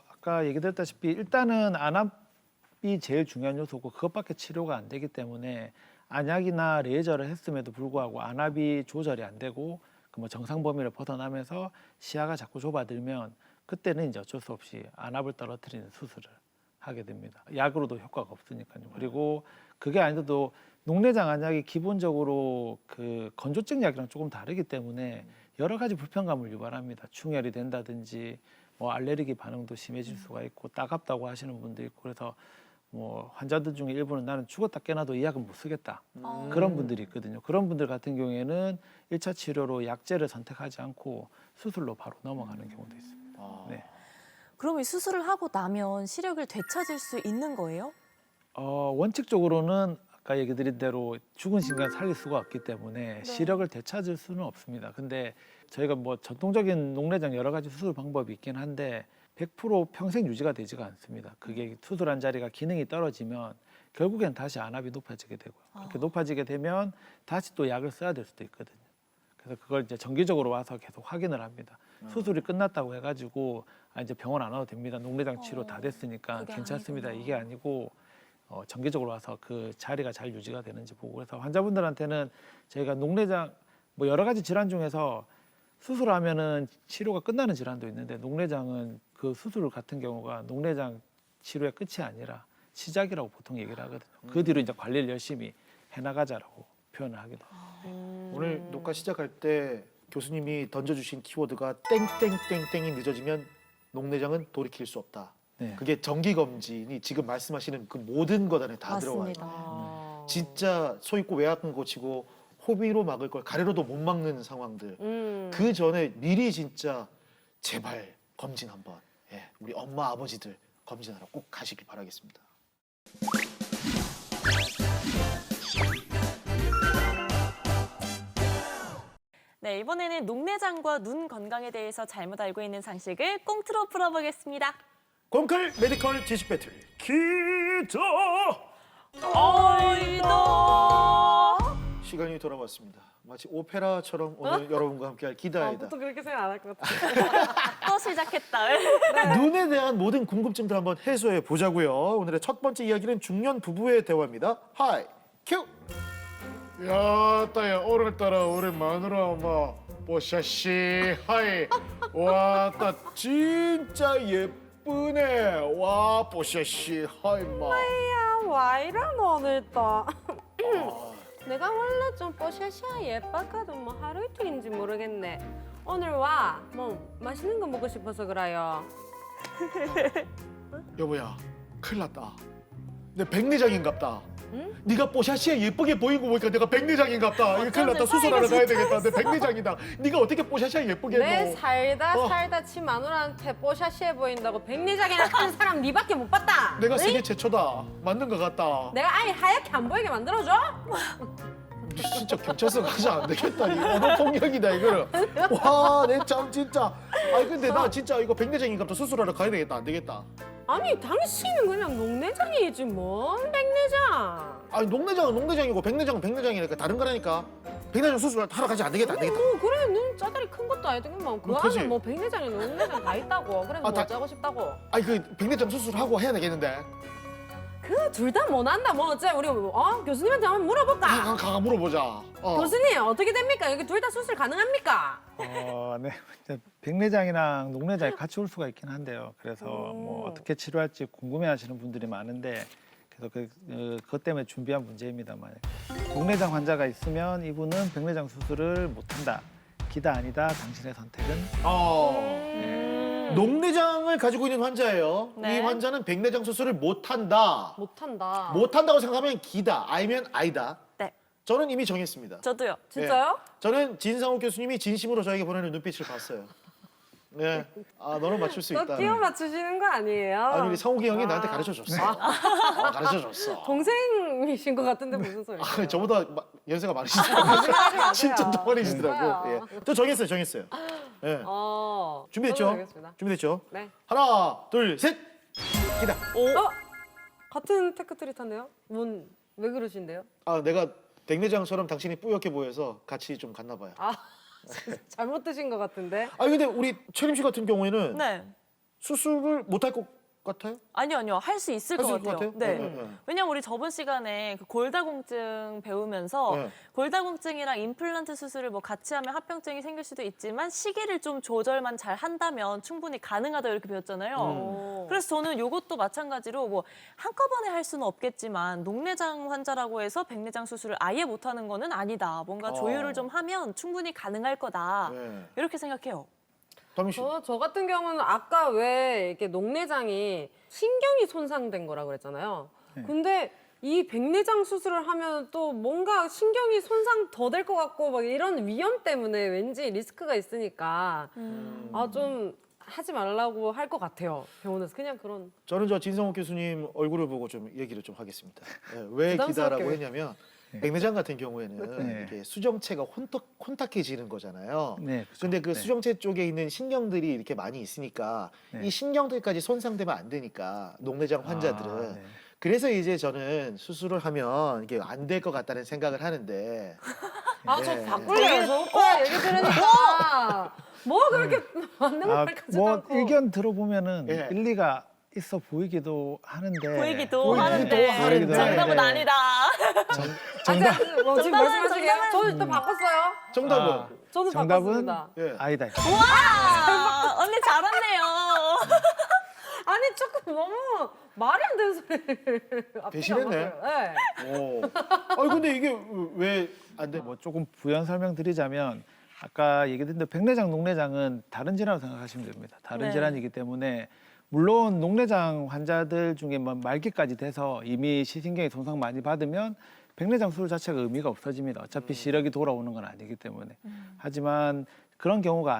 Speaker 3: 아까 얘기 드렸다시피 일단은 안압이 제일 중요한 요소고 그것밖에 치료가 안 되기 때문에 안약이나 레이저를 했음에도 불구하고 안압이 조절이 안 되고 그 뭐 정상 범위를 벗어나면서 시야가 자꾸 좁아들면 그때는 이제 어쩔 수 없이 안압을 떨어뜨리는 수술을 하게 됩니다. 약으로도 효과가 없으니까요. 그리고 그게 아니어도 녹내장 안약이 기본적으로 그 건조증 약이랑 조금 다르기 때문에 여러 가지 불편감을 유발합니다. 충혈이 된다든지 뭐 알레르기 반응도 심해질 수가 있고 따갑다고 하시는 분도 있고 그래서 뭐 환자들 중에 일부는 나는 죽었다 깨나도 이 약은 못 쓰겠다 그런 분들이 있거든요. 그런 분들 같은 경우에는 1차 치료로 약제를 선택하지 않고 수술로 바로 넘어가는 경우도 있습니다. 네.
Speaker 5: 그럼 이 수술을 하고 나면 시력을 되찾을 수 있는 거예요?
Speaker 3: 원칙적으로는 아까 얘기 드린 대로 죽은 신경을 살릴 수가 없기 때문에 시력을 되찾을 수는 없습니다. 근데 저희가 뭐 전통적인 녹내장 여러 가지 수술 방법이 있긴 한데 100% 평생 유지가 되지가 않습니다. 그게 수술한 자리가 기능이 떨어지면 결국엔 다시 안압이 높아지게 되고요. 그렇게 높아지게 되면 다시 또 약을 써야 될 수도 있거든요. 그래서 그걸 이제 정기적으로 와서 계속 확인을 합니다. 수술이 끝났다고 해가지고 이제 병원 안 와도 됩니다. 녹내장 치료 다 됐으니까
Speaker 5: 그게
Speaker 3: 괜찮습니다.
Speaker 5: 아니구나.
Speaker 3: 이게 아니고 정기적으로 와서 그 자리가 잘 유지가 되는지 보고 그래서 환자분들한테는 저희가 녹내장 뭐 여러 가지 질환 중에서 수술하면은 치료가 끝나는 질환도 있는데 녹내장은 그 수술 같은 경우가 녹내장 치료의 끝이 아니라 시작이라고 보통 얘기를 하거든요. 그 뒤로 이제 관리를 열심히 해나가자라고 표현을 하기도 합니다.
Speaker 4: 오늘 녹화 시작할 때 교수님이 던져주신 키워드가 땡땡땡땡이 늦어지면 녹내장은 돌이킬 수 없다.
Speaker 3: 네.
Speaker 4: 그게 정기 검진이 지금 말씀하시는 그 모든 것 안에 다 들어와요.
Speaker 5: 맞습니다.
Speaker 4: 진짜 소 있고 외약근 고치고 호비로 막을 걸 가래로도 못 막는 상황들. 그 전에 미리 진짜 제발 검진 한번 우리 엄마 아버지들 검진하러 꼭 가시길 바라겠습니다.
Speaker 5: 네, 이번에는 녹내장과 눈 건강에 대해서 잘못 알고 있는 상식을 꽁트로 풀어보겠습니다.
Speaker 4: 콩클 메디컬 지식 배틀 기자
Speaker 5: 어이도
Speaker 4: 시간이 돌아왔습니다. 마치 오페라처럼 오늘 여러분과 함께할 기다이다.
Speaker 6: 보통 그렇게 생각 안 할 것 같아.
Speaker 5: 또 시작했다.
Speaker 4: 눈에 대한 모든 궁금증들 한번 해소해 보자고요. 오늘의 첫 번째 이야기는 중년 부부의 대화입니다. 하이 큐.
Speaker 8: 야, 따야 오늘따라 우리 마누라 엄마 뽀샤시 하이 와, 따 진짜 예쁘네. 와, 뽀샤시 하이 마.
Speaker 6: 야, 와 이러노 오늘 또. 내가 원래 오늘은 좀 뽀샤샤 예뻤거든. 뭐 하루 이틀인지 모르겠네. 오늘 와. 뭐 맛있는 거 먹고 싶어서 그래요.
Speaker 8: 여보야, 큰일 났다. 내 백내장인갑다. 네가 뽀샤시에 예쁘게 보이고 보니까 내가 백내장인갑다. 이거 큰일 났다. 수술하러 가야 되겠다. 내 백내장이다. 네가 어떻게 뽀샤시에 예쁘게
Speaker 6: 내
Speaker 8: 했노?
Speaker 6: 살다 치 마누라한테 뽀샤시해 보인다고 백내장이나 하는 사람 니밖에 못 봤다.
Speaker 8: 내가
Speaker 6: 응?
Speaker 8: 세계 최초다. 맞는 것 같다.
Speaker 6: 내가 아예 하얗게 안 보이게 만들어줘?
Speaker 8: 진짜 경찰서 가자 안 되겠다. 이거 언어 폭력이다 이거는. 와, 내 참 진짜. 아니 근데 나 진짜 이거 백내장인갑다. 수술하러 가야 되겠다. 안 되겠다.
Speaker 6: 아니 당신은 그냥 녹내장이지 뭔 백내장.
Speaker 8: 아니 녹내장은 녹내장이고 백내장은 백내장이니까 다른 거라니까. 백내장 수술하러 가지 안 되겠다. 안 되겠다.
Speaker 6: 뭐 그래 눈 짜다리 큰 것도 아니더만 그
Speaker 8: 뭐,
Speaker 6: 안에
Speaker 8: 그치?
Speaker 6: 뭐 백내장이 녹내장 다 있다고. 그래서 뭐
Speaker 8: 다-
Speaker 6: 짜고 싶다고.
Speaker 8: 아니 그 백내장 수술하고 해야 되겠는데.
Speaker 6: 그 둘 다 못한다. 뭐 어째 우리 교수님한테 한번 물어볼까?
Speaker 8: 가 물어보자.
Speaker 6: 교수님 어떻게 됩니까? 여기 둘 다 수술 가능합니까?
Speaker 3: 네. 이제 백내장이랑 녹내장이 같이 올 수가 있긴 한데요. 그래서 뭐 어떻게 치료할지 궁금해하시는 분들이 많은데 그래서 그것 때문에 준비한 문제입니다만 녹내장 환자가 있으면 이분은 백내장 수술을 못한다. 기다 아니다. 당신의 선택은
Speaker 4: 녹내장을 가지고 있는 환자예요.
Speaker 5: 네.
Speaker 4: 이 환자는 백내장 수술을 못한다.
Speaker 6: 못한다.
Speaker 4: 못한다고 생각하면 기다, 아니면 아니다.
Speaker 5: 네.
Speaker 4: 저는 이미 정했습니다.
Speaker 5: 저도요.
Speaker 6: 진짜요?
Speaker 4: 저는 진상욱 교수님이 진심으로 저에게 보내는 눈빛을 봤어요. 네, 아 너는 맞출 수 있다.
Speaker 6: 또 끼워 맞추시는 거 아니에요?
Speaker 4: 아니 우리 성욱이 형이
Speaker 6: 아.
Speaker 4: 나한테 가르쳐줬어. 가르쳐줬어.
Speaker 6: 동생이신 것 같은데 무슨 소리예요?
Speaker 4: 아, 저보다 연세가 많으시더라고요. 진짜
Speaker 6: 맞아요.
Speaker 4: 동안이시더라고.
Speaker 6: 맞아요.
Speaker 4: 예. 저 정했어요. 예. 준비됐죠?
Speaker 6: 저도 알겠습니다.
Speaker 4: 준비됐죠?
Speaker 6: 네.
Speaker 4: 하나, 둘, 셋. 기다.
Speaker 6: 같은 테크트릿한데요? 왜 그러신데요?
Speaker 4: 아 내가 백내장처럼 당신이 뿌옇게 보여서 같이 좀 갔나 봐요.
Speaker 6: 잘못 드신 것 같은데?
Speaker 4: 아니 근데 우리 최림 씨 같은 경우에는
Speaker 5: 네.
Speaker 4: 수술을 못할 것 같아요?
Speaker 5: 아니요. 할 수 있을
Speaker 4: 할 수
Speaker 5: 것
Speaker 4: 있을 것
Speaker 5: 같아요.
Speaker 4: 같아요?
Speaker 5: 네. 왜냐면 우리 저번 시간에 그 골다공증 배우면서
Speaker 4: 네.
Speaker 5: 골다공증이랑 임플란트 수술을 뭐 같이 하면 합병증이 생길 수도 있지만 시기를 좀 조절만 잘 한다면 충분히 가능하다 이렇게 배웠잖아요. 그래서 저는 이것도 마찬가지로 뭐 한꺼번에 할 수는 없겠지만 녹내장 환자라고 해서 백내장 수술을 아예 못하는 거는 아니다. 뭔가 조율을 좀 하면 충분히 가능할 거다.
Speaker 4: 네.
Speaker 5: 이렇게 생각해요.
Speaker 4: 다미 씨.
Speaker 6: 저 같은 경우는 아까 왜 이렇게 녹내장이 신경이 손상된 거라고 그랬잖아요. 근데 이 백내장 수술을 하면 또 뭔가 신경이 손상 더 될 것 같고 막 이런 위험 때문에 왠지 리스크가 있으니까 좀 하지 말라고 할 것 같아요. 병원에서 그냥 그런.
Speaker 4: 저는 저 진성욱 교수님 얼굴을 보고 좀 얘기를 좀 하겠습니다. 예, 왜
Speaker 6: 부담스럽게
Speaker 4: 기다라고
Speaker 6: 왜?
Speaker 4: 했냐면 백내장 같은 경우에는
Speaker 3: 네.
Speaker 4: 이게 수정체가 혼탁해지는 거잖아요.
Speaker 3: 네. 그렇죠.
Speaker 4: 근데 그
Speaker 3: 네.
Speaker 4: 수정체 쪽에 있는 신경들이 이렇게 많이 있으니까
Speaker 3: 네.
Speaker 4: 이 신경들까지 손상되면 안 되니까 녹내장 환자들은
Speaker 3: 네.
Speaker 4: 그래서 이제 저는 수술을 하면 이게 안 될 것 같다는 생각을 하는데
Speaker 6: 저
Speaker 4: 네.
Speaker 6: 바꿀래요. 저 오빠 얘기 들으니까 뭐 그렇게 맞는 말 가지도
Speaker 3: 뭐
Speaker 6: 않고.
Speaker 3: 의견 들어보면은
Speaker 4: 예.
Speaker 3: 일리가 있어 보이기도 하는데
Speaker 5: 보이기도 하는데
Speaker 3: 하는데.
Speaker 5: 정답은
Speaker 3: 네.
Speaker 5: 아니다.
Speaker 3: 정답
Speaker 6: 뭐 지금 말씀하시게요? 저는 또 바꿨어요.
Speaker 4: 정답은
Speaker 6: 저도
Speaker 3: 정답은
Speaker 6: 바꿨습니다.
Speaker 4: 예.
Speaker 3: 아니다.
Speaker 5: 와, 언니 잘했네요.
Speaker 6: 아니 조금 너무 말이 안 되는 소리를 앞뒤가
Speaker 4: 대신했네.
Speaker 6: 안 맞아요. 네.
Speaker 4: 오. 아니 근데 이게 왜 안 돼?
Speaker 3: 뭐 조금 부연 설명드리자면 아까 얘기했는데 백내장, 녹내장은 다른 질환으로 생각하시면 됩니다. 다른
Speaker 5: 네.
Speaker 3: 질환이기 때문에 물론 녹내장 환자들 중에 뭐 말기까지 돼서 이미 시신경이 손상 많이 받으면 백내장 수술 자체가 의미가 없어집니다. 어차피 시력이 돌아오는 건 아니기 때문에. 하지만 그런 경우가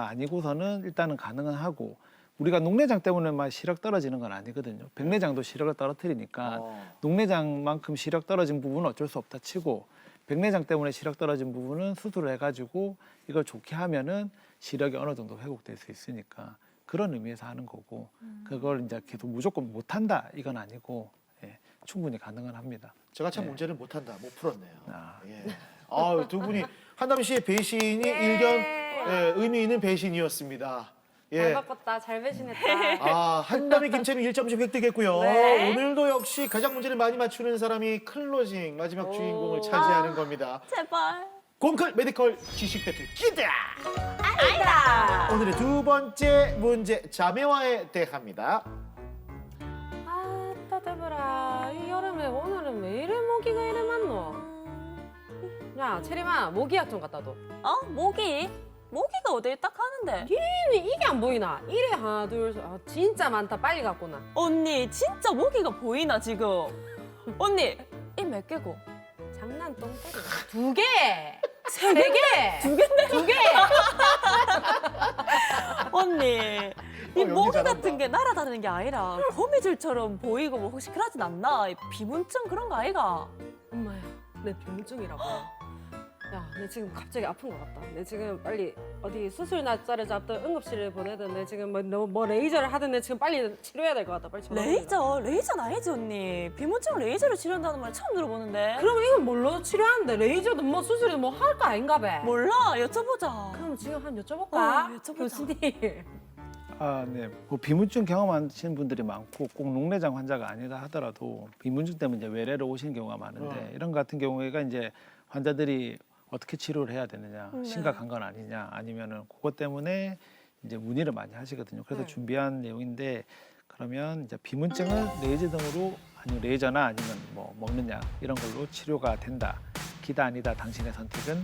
Speaker 3: 아니고서는 일단은 가능은 하고 우리가 녹내장 때문에만 시력 떨어지는 건 아니거든요. 백내장도 시력을 떨어뜨리니까 녹내장만큼 시력 떨어진 부분은 어쩔 수 없다 치고 백내장 때문에 시력 떨어진 부분은 수술을 해가지고 이걸 좋게 하면은 시력이 어느 정도 회복될 수 있으니까 그런 의미에서 하는 거고 그걸 이제 계속 무조건 못한다 이건 아니고 충분히 가능은 합니다.
Speaker 4: 제가 참
Speaker 3: 네.
Speaker 4: 문제를 못한다. 못 풀었네요.
Speaker 3: 아.
Speaker 4: 예. 두 분이 한담 씨의 배신이 일견 의미 있는 배신이었습니다.
Speaker 6: 잘
Speaker 4: 예.
Speaker 6: 바꿨다. 잘 배신했다.
Speaker 4: 한담이 김채는 1점씩 획득했고요.
Speaker 6: 네.
Speaker 4: 오늘도 역시 가장 문제를 많이 맞추는 사람이 클로징 마지막 주인공을 차지하는 겁니다.
Speaker 5: 제발.
Speaker 4: 곰클 메디컬 지식 배틀 기대!
Speaker 5: 아니다.
Speaker 4: 오늘의 두 번째 문제 자매와에 대합니다.
Speaker 6: 따뜻해라. 이 여름에 오늘은 왜 이래 모기가 이래 많노? 체리마 모기약 좀 갖다 둬.
Speaker 5: 어? 모기가 어딜 딱 하는데?
Speaker 6: 언니 이게 안 보이나? 이래 하나 둘 셋. 아, 진짜 많다. 빨리 갖고 나.
Speaker 5: 언니 진짜 모기가 보이나 지금? 언니 이 몇 개고?
Speaker 6: 장난 똥때려. 2개. 3개.
Speaker 5: 2개? 언니 이
Speaker 4: 연기
Speaker 5: 모기
Speaker 4: 잘한다.
Speaker 5: 같은 게 날아다니는 게 아니라 거미줄처럼 보이고 뭐 혹시 그러진 않나? 이 비문증 그런 거 아이가?
Speaker 6: 엄마야, 내 병증이라고. 야, 내 지금 갑자기 아픈 것 같다. 내 지금 빨리 어디 수술 날짜를 잡든 응급실에 보내든 내 지금 뭐 레이저를 하든 내 지금 빨리 치료해야 될 것 같다. 빨리 전화.
Speaker 5: 레이저는 아니지 언니. 비문증 레이저로 치료한다는 말 처음 들어보는데.
Speaker 6: 그럼 이건 뭘로 치료하는데? 레이저든 뭐 수술이든 뭐 할 거 아닌가 봐.
Speaker 5: 몰라 여쭤보자.
Speaker 6: 그럼 지금 한 여쭤볼까?
Speaker 5: 여쭤보자.
Speaker 6: 교수님.
Speaker 3: 아, 네. 뭐 비문증 경험하시는 분들이 많고 꼭 녹내장 환자가 아니다 하더라도 비문증 때문에 이제 외래로 오시는 경우가 많은데 이런 것 같은 경우에가 이제 환자들이 어떻게 치료를 해야 되느냐,
Speaker 5: 네.
Speaker 3: 심각한 건 아니냐, 아니면은 그것 때문에 이제 문의를 많이 하시거든요. 그래서
Speaker 6: 네.
Speaker 3: 준비한 내용인데 그러면 이제 비문증은 레이저 등으로 아니면 레이저나 아니면 뭐 먹는 약 이런 걸로 치료가 된다. 기다 아니다 당신의 선택은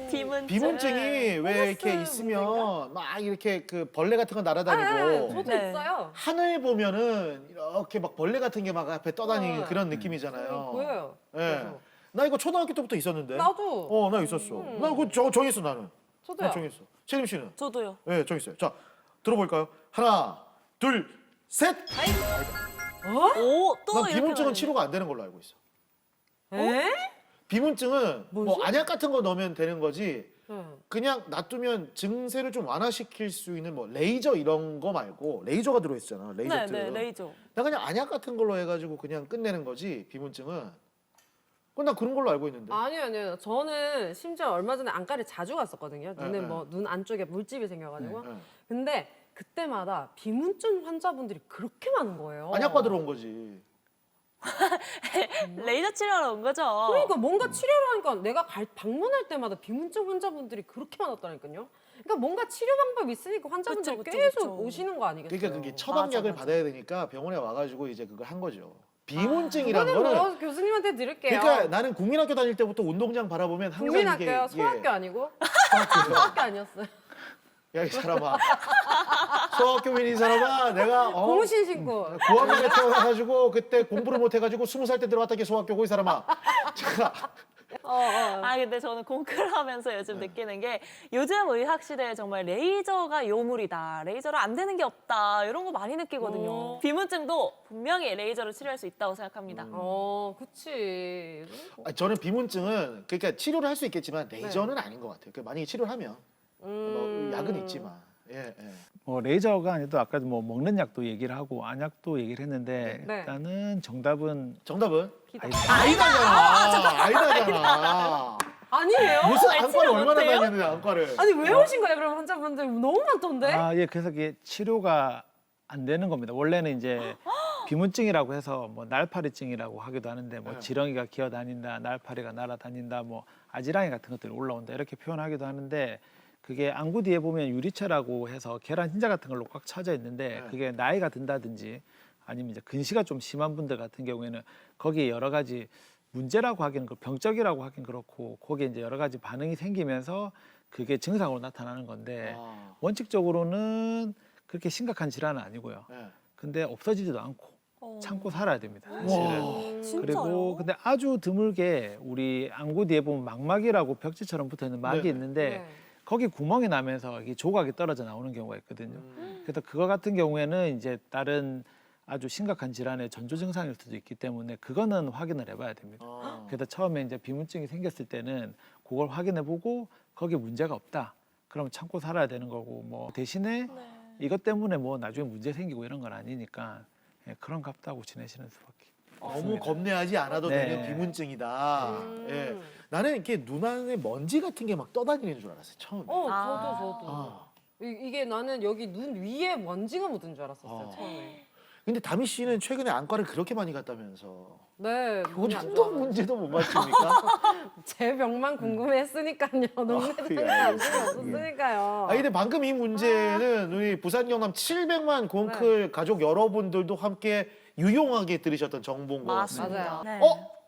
Speaker 5: 비문증.
Speaker 4: 비문증이 왜 이렇게
Speaker 6: 플러스
Speaker 4: 있으면 막 이렇게 그 벌레 같은 거 날아다니고
Speaker 6: 네, 저도
Speaker 5: 네.
Speaker 6: 있어요.
Speaker 4: 하늘 보면은 이렇게 막 벌레 같은 게 막 앞에 떠다니는 그런 느낌이잖아요.
Speaker 6: 보여요.
Speaker 4: 예.
Speaker 6: 그래서.
Speaker 4: 나 이거 초등학교 때부터 있었는데.
Speaker 6: 나도.
Speaker 4: 나 있었어. 나 그거 정했어 나는.
Speaker 6: 저도요.
Speaker 4: 나 정했어. 채림 씨는?
Speaker 5: 저도요.
Speaker 4: 네, 정했어요. 자, 들어볼까요? 하나, 둘, 셋.
Speaker 5: 오, 또
Speaker 4: 난
Speaker 5: 이렇게
Speaker 4: 비문증은
Speaker 5: 말하네.
Speaker 4: 치료가 안 되는 걸로 알고 있어.
Speaker 6: 에?
Speaker 4: 비문증은 뭐
Speaker 6: 뭐지?
Speaker 4: 안약 같은 거 넣으면 되는 거지.
Speaker 6: 네.
Speaker 4: 그냥 놔두면 증세를 좀 완화시킬 수 있는 뭐 레이저 이런 거 말고 레이저가 들어있잖아. 레이저 트.
Speaker 5: 네, 레이저.
Speaker 4: 나 그냥 안약 같은 걸로 해가지고 그냥 끝내는 거지 비문증은. 그건 나 그런 걸로 알고 있는데.
Speaker 6: 아니요. 저는 심지어 얼마 전에 안과를 자주 갔었거든요. 눈에
Speaker 4: 네.
Speaker 6: 뭐 눈 안쪽에 물집이 생겨가지고.
Speaker 4: 네.
Speaker 6: 근데 그때마다 비문증 환자분들이 그렇게 많은 거예요.
Speaker 4: 안약 받으러 온 거지.
Speaker 5: 레이저 치료하러 온 거죠.
Speaker 6: 그러니까 뭔가 치료를 하니까 내가 방문할 때마다 비문증 환자분들이 그렇게 많았다니까요. 그러니까 뭔가 치료 방법이 있으니까 환자분들이
Speaker 5: 그쵸,
Speaker 6: 계속
Speaker 5: 그쵸.
Speaker 6: 오시는 거 아니겠어요?
Speaker 4: 그러니까 그게 처방약을
Speaker 5: 맞아.
Speaker 4: 받아야 되니까 병원에 와가지고 이제 그걸 한 거죠. 비문증이란
Speaker 6: 이거는
Speaker 4: 거는
Speaker 6: 뭐 교수님한테 드릴게요.
Speaker 4: 그러니까 나는 국민학교 다닐 때부터 운동장 바라보면 항상
Speaker 6: 국민학교요?
Speaker 4: 이게
Speaker 6: 소학교 아니고? 소학교 아니었어요.
Speaker 4: 야, 이 사람아. 소학교민 이 사람아. 내가
Speaker 6: 고무신 신고.
Speaker 4: 9학년에 태어나가지고 그때 공부를 못해가지고 20살 때 들어왔다 게 소학교고 이 사람아. 자,
Speaker 5: 근데 저는 공부를 하면서 요즘 느끼는 게 요즘 의학 시대에 정말 레이저가 요물이다. 레이저로 안 되는 게 없다. 이런 거 많이 느끼거든요. 비문증도 분명히 레이저로 치료할 수 있다고 생각합니다.
Speaker 6: 그치.
Speaker 4: 저는 비문증은 그러니까 치료를 할 수 있겠지만 레이저는 아닌 것 같아요. 만약에 치료를 하면 뭐 약은 있지만. 예.
Speaker 3: 뭐 레이저가 아니도 아까 뭐 먹는 약도 얘기를 하고 안약도 얘기를 했는데
Speaker 6: 네.
Speaker 3: 일단은 정답은
Speaker 4: 정답은
Speaker 3: 아니다.
Speaker 4: 아이다잖아.
Speaker 6: 아니에요?
Speaker 4: 무슨
Speaker 5: 아니,
Speaker 4: 안과를
Speaker 5: 치료
Speaker 4: 얼마나
Speaker 5: 못해요?
Speaker 4: 다녔는데 안과를.
Speaker 6: 아니 왜 오신 거예요? 그럼 환자분들 너무 많던데?
Speaker 3: 아, 예, 그래서 이게 치료가 안 되는 겁니다. 원래는 이제 비문증이라고 해서 뭐 날파리증이라고 하기도 하는데 뭐
Speaker 4: 네.
Speaker 3: 지렁이가 기어다닌다, 날파리가 날아다닌다, 뭐 아지랑이 같은 것들이 올라온다 이렇게 표현하기도 하는데 그게 안구 뒤에 보면 유리체라고 해서 계란 흰자 같은 걸로 꽉 차져 있는데
Speaker 4: 네.
Speaker 3: 그게 나이가 든다든지 아니면 이제 근시가 좀 심한 분들 같은 경우에는 거기에 여러 가지 문제라고 하기는 병적이라고 하긴 그렇고 거기에 이제 여러 가지 반응이 생기면서 그게 증상으로 나타나는 건데
Speaker 4: 아,
Speaker 3: 원칙적으로는 그렇게 심각한 질환은 아니고요.
Speaker 4: 네.
Speaker 3: 근데 없어지지도 않고 참고 살아야 됩니다.
Speaker 4: 와.
Speaker 3: 사실은.
Speaker 5: 진짜요?
Speaker 3: 그리고 근데 아주 드물게 우리 안구 뒤에 보면 망막이라고 벽지처럼 붙어 있는 막이
Speaker 4: 네.
Speaker 3: 있는데 거기 구멍이 나면서 이 조각이 떨어져 나오는 경우가 있거든요. 그래서 그거 같은 경우에는 이제 다른 아주 심각한 질환의 전조 증상일 수도 있기 때문에 그거는 확인을 해봐야 됩니다.
Speaker 4: 아.
Speaker 3: 그래서 처음에 이제 비문증이 생겼을 때는 그걸 확인해보고 거기에 문제가 없다. 그러면 참고 살아야 되는 거고 뭐 대신에 이것 때문에 뭐 나중에 문제 생기고 이런 건 아니니까 예, 그런 갑다고 지내시는 수밖에.
Speaker 4: 너무 겁내하지 않아도
Speaker 3: 네.
Speaker 4: 되는 비문증이다. 예. 나는 이렇게 눈 안에 먼지 같은 게 막 떠다니는 줄 알았어요 처음에.
Speaker 6: 저도.
Speaker 4: 아.
Speaker 6: 이게 나는 여기 눈 위에 먼지가 묻은 줄 알았었어요,
Speaker 4: 아.
Speaker 6: 처음에.
Speaker 4: 근데 다미 씨는 최근에 안과를 그렇게 많이 갔다면서.
Speaker 6: 네,
Speaker 4: 그거
Speaker 6: 눈이 안
Speaker 4: 한도
Speaker 6: 좋아요.
Speaker 4: 문제도 못 맞춥니까?
Speaker 6: 제 병만 궁금했으니까요. 농내장에
Speaker 4: 예,
Speaker 6: 관심이 없었으니까요.
Speaker 4: 근데 방금 이 문제는 우리 부산 경남 700만 공클 가족 여러분들도 함께 유용하게 들으셨던 정보인 것 같습니다.
Speaker 5: 맞습니다.
Speaker 6: 맞아요.
Speaker 5: 네.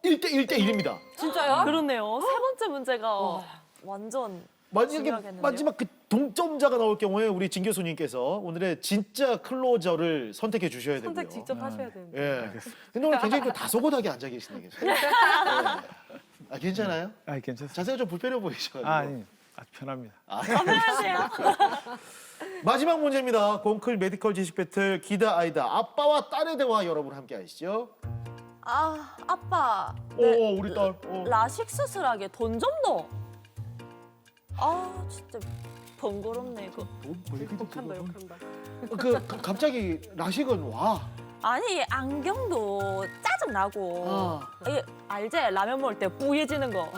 Speaker 4: 1대1입니다.
Speaker 6: 진짜요?
Speaker 5: 그렇네요. 세 번째 문제가 완전
Speaker 4: 만약에
Speaker 5: 중요하겠는데요?
Speaker 4: 마지막 그 동점자가 나올 경우에 우리 진 교수님께서 오늘의 진짜 클로저를 선택해 주셔야 되고요.
Speaker 6: 선택 직접 하셔야 되는데.
Speaker 4: 예. 근데 오늘 굉장히 좀 다소곳하게 앉아 계시네 계세요. 예. 아 괜찮아요?
Speaker 3: 아, 괜찮습니다.
Speaker 4: 자세가 좀 불편해 보이셔가지고.
Speaker 3: 아, 아니, 아주 편합니다.
Speaker 5: 안녕하세요.
Speaker 4: 마지막 문제입니다. 공클 메디컬 지식 배틀 기다 아이다 아빠와 딸의 대화 여러분 함께 하시죠.
Speaker 5: 아, 아빠.
Speaker 4: 오 우리 딸.
Speaker 5: 라식 수술하게 돈 좀 넣어. 아, 진짜 번거롭네 이거.
Speaker 6: 욕한다 욕한다.
Speaker 4: 갑자기 라식은 와.
Speaker 5: 아니 안경도 짜증 나고. 이게 알지? 라면 먹을 때 뿌얘지는 거.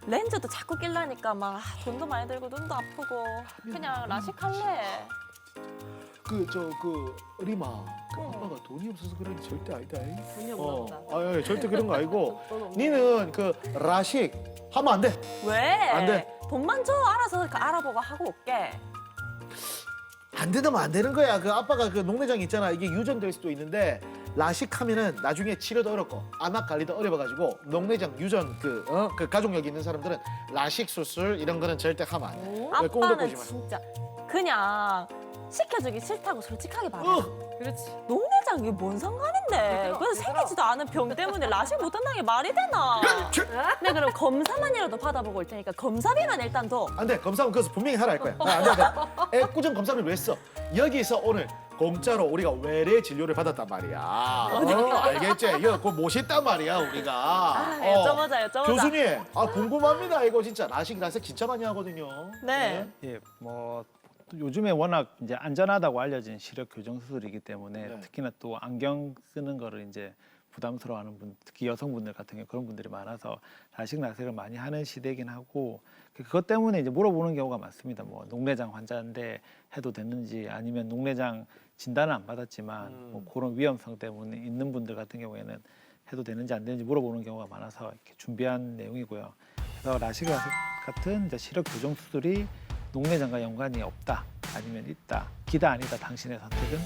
Speaker 5: 렌즈도 자꾸 낄라니까 막 돈도 많이 들고 눈도 아프고. 그냥 라식 할래.
Speaker 4: 리마. 아빠가 돈이 없어서 그런 게 절대 아니다.
Speaker 6: 돈이 없나 보다.
Speaker 4: 예, 절대 그런 거 아니고.
Speaker 6: 돈 없네.
Speaker 4: 니는 라식 하면 안 돼.
Speaker 5: 왜?
Speaker 4: 안 돼.
Speaker 5: 돈만 줘. 알아서 알아보고 하고 올게.
Speaker 4: 안 되면 안 되는 거야. 아빠가 농내장 있잖아. 이게 유전될 수도 있는데 라식 하면은 나중에 치료도 어렵고 암학 관리도 어려워가지고 농내장 유전 그 가족력 있는 사람들은 라식 수술 이런 거는 절대 하면 안 돼. 꽁도
Speaker 5: 아빠는
Speaker 4: 꼬지 마.
Speaker 5: 진짜 그냥 시켜주기 싫다고 솔직하게 말해.
Speaker 6: 그렇지.
Speaker 5: 농내장 이게 뭔 상관인데? 그래서 생기지도 않은 병 때문에 라식 못한다는 게 말이 되나? 네 그럼 검사만이라도 받아보고 올 테니까 검사비만 일단 둬.
Speaker 4: 안 돼. 검사는 그래서 분명히 하라 할 거야. 안 돼, 안 돼. 애꾸정 검사를 왜 했어? 여기서 오늘 공짜로 우리가 외래 진료를 받았단 말이야. 알겠지? 이거 그거 멋있단 말이야, 우리가.
Speaker 5: 여쭤보자.
Speaker 4: 교수님, 궁금합니다. 이거 진짜 라식 진짜 많이 하거든요.
Speaker 5: 네.
Speaker 3: 예, 뭐 요즘에 워낙 이제 안전하다고 알려진 시력 교정 수술이기 때문에
Speaker 4: 네.
Speaker 3: 특히나 또 안경 쓰는 거를 이제 부담스러워하는 분, 특히 여성분들 같은 경우 그런 분들이 많아서 라식 라섹을 많이 하는 시대이긴 하고 그것 때문에 이제 물어보는 경우가 많습니다. 뭐 녹내장 환자인데 해도 됐는지 아니면 녹내장 진단은 안 받았지만 뭐 그런 위험성 때문에 있는 분들 같은 경우에는 해도 되는지 안 되는지 물어보는 경우가 많아서 이렇게 준비한 내용이고요. 그래서 라식 라섹 같은 이제 시력 교정 수술이 녹내장과 연관이 없다 아니면 있다 기다 아니다 당신의 선택은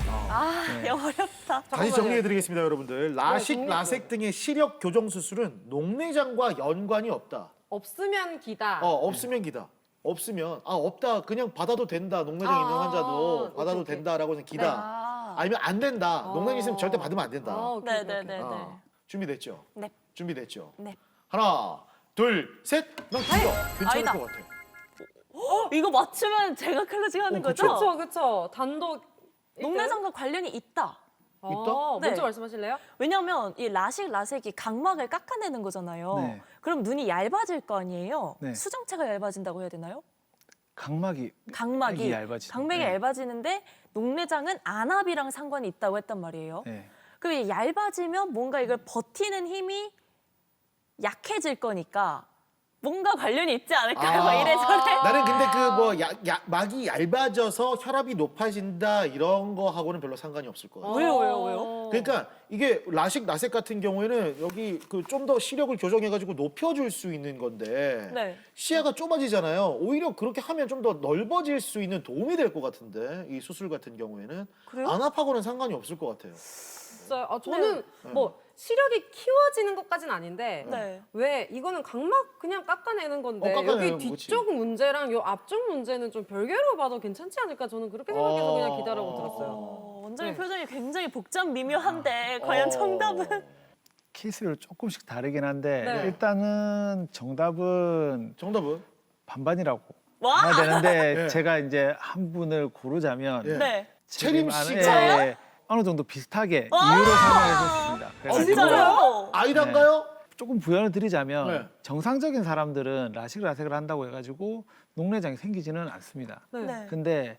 Speaker 3: 네.
Speaker 5: 어렵다.
Speaker 4: 다시 정리해드리겠습니다, 여러분들. 라식,
Speaker 6: 정리해줘.
Speaker 4: 라섹 등의 시력 교정 수술은 녹내장과 연관이 없다.
Speaker 6: 없으면 기다.
Speaker 4: 없으면 기다. 없으면 없다. 그냥 받아도 된다. 녹내장 있는 환자도 받아도
Speaker 6: 오케이.
Speaker 4: 된다라고 해서 기다. 아니면 안 된다. 녹내장 있으면 절대 받으면 안 된다.
Speaker 6: 오케이, 오케이,
Speaker 5: 네네네.
Speaker 6: 오케이.
Speaker 4: 준비됐죠?
Speaker 5: 네.
Speaker 4: 준비됐죠?
Speaker 5: 네.
Speaker 4: 하나, 둘, 셋. 난 기다. 괜찮을
Speaker 5: 아니다.
Speaker 4: 것 같아.
Speaker 5: 이거 맞추면 제가 클로징 하는 거죠?
Speaker 6: 그렇죠, 그렇죠. 단독
Speaker 5: 녹내장과 관련이 있다.
Speaker 6: 먼저
Speaker 5: 네.
Speaker 6: 말씀하실래요?
Speaker 5: 왜냐면 이 라식 라섹이 각막을 깎아내는 거잖아요.
Speaker 3: 네.
Speaker 5: 그럼 눈이 얇아질 거 아니에요?
Speaker 3: 네.
Speaker 5: 수정체가 얇아진다고 해야 되나요?
Speaker 3: 각막이
Speaker 5: 각막이
Speaker 3: 얇아지죠.
Speaker 5: 각막이
Speaker 3: 네.
Speaker 5: 얇아지는데 녹내장은 안압이랑 상관이 있다고 했단 말이에요.
Speaker 3: 네.
Speaker 5: 그럼 얇아지면 뭔가 이걸 버티는 힘이 약해질 거니까 뭔가 관련이 있지 않을까요?
Speaker 4: 아.
Speaker 5: 이래저래.
Speaker 4: 나는 근데 막이 얇아져서 혈압이 높아진다 이런 거 하고는 별로 상관이 없을 것 같아.
Speaker 5: 왜요?
Speaker 4: 그러니까 이게 라식, 라섹 같은 경우에는 여기 좀 더 시력을 교정해가지고 높여줄 수 있는 건데
Speaker 5: 네.
Speaker 4: 시야가 좁아지잖아요. 오히려 그렇게 하면 좀 더 넓어질 수 있는 도움이 될 것 같은데 이 수술 같은 경우에는
Speaker 5: 그래요?
Speaker 4: 안압하고는 상관이 없을 것 같아요.
Speaker 6: 진짜 저는 뭐 시력이 키워지는 것까지는 아닌데
Speaker 5: 네.
Speaker 6: 왜 이거는 각막 그냥 깎아내는 건데
Speaker 4: 깎아내는
Speaker 6: 여기
Speaker 4: 거지.
Speaker 6: 뒤쪽 문제랑 요 앞쪽 문제는 좀 별개로 봐도 괜찮지 않을까 저는 그렇게 생각해서 그냥 기다라고 들었어요.
Speaker 5: 원장님
Speaker 6: 네.
Speaker 5: 표정이 굉장히 복잡 미묘한데 과연 정답은?
Speaker 3: 케이스를 조금씩 다르긴 한데
Speaker 6: 네.
Speaker 3: 일단은 정답은 반반이라고
Speaker 5: 와!
Speaker 3: 해야 되는데
Speaker 4: 네.
Speaker 3: 제가 이제 한 분을 고르자면
Speaker 4: 예.
Speaker 5: 네.
Speaker 4: 채림
Speaker 3: 지금
Speaker 4: 씨가요?
Speaker 3: 어느 정도 비슷하게
Speaker 5: 와!
Speaker 3: 이유로 설명해줬습니다. 그래가지고
Speaker 5: 진짜요?
Speaker 4: 아이단가요?
Speaker 3: 조금 부연을 드리자면
Speaker 4: 네.
Speaker 3: 정상적인 사람들은 라식 라섹을 한다고 해가지고 녹내장이 생기지는 않습니다.
Speaker 5: 네.
Speaker 3: 근데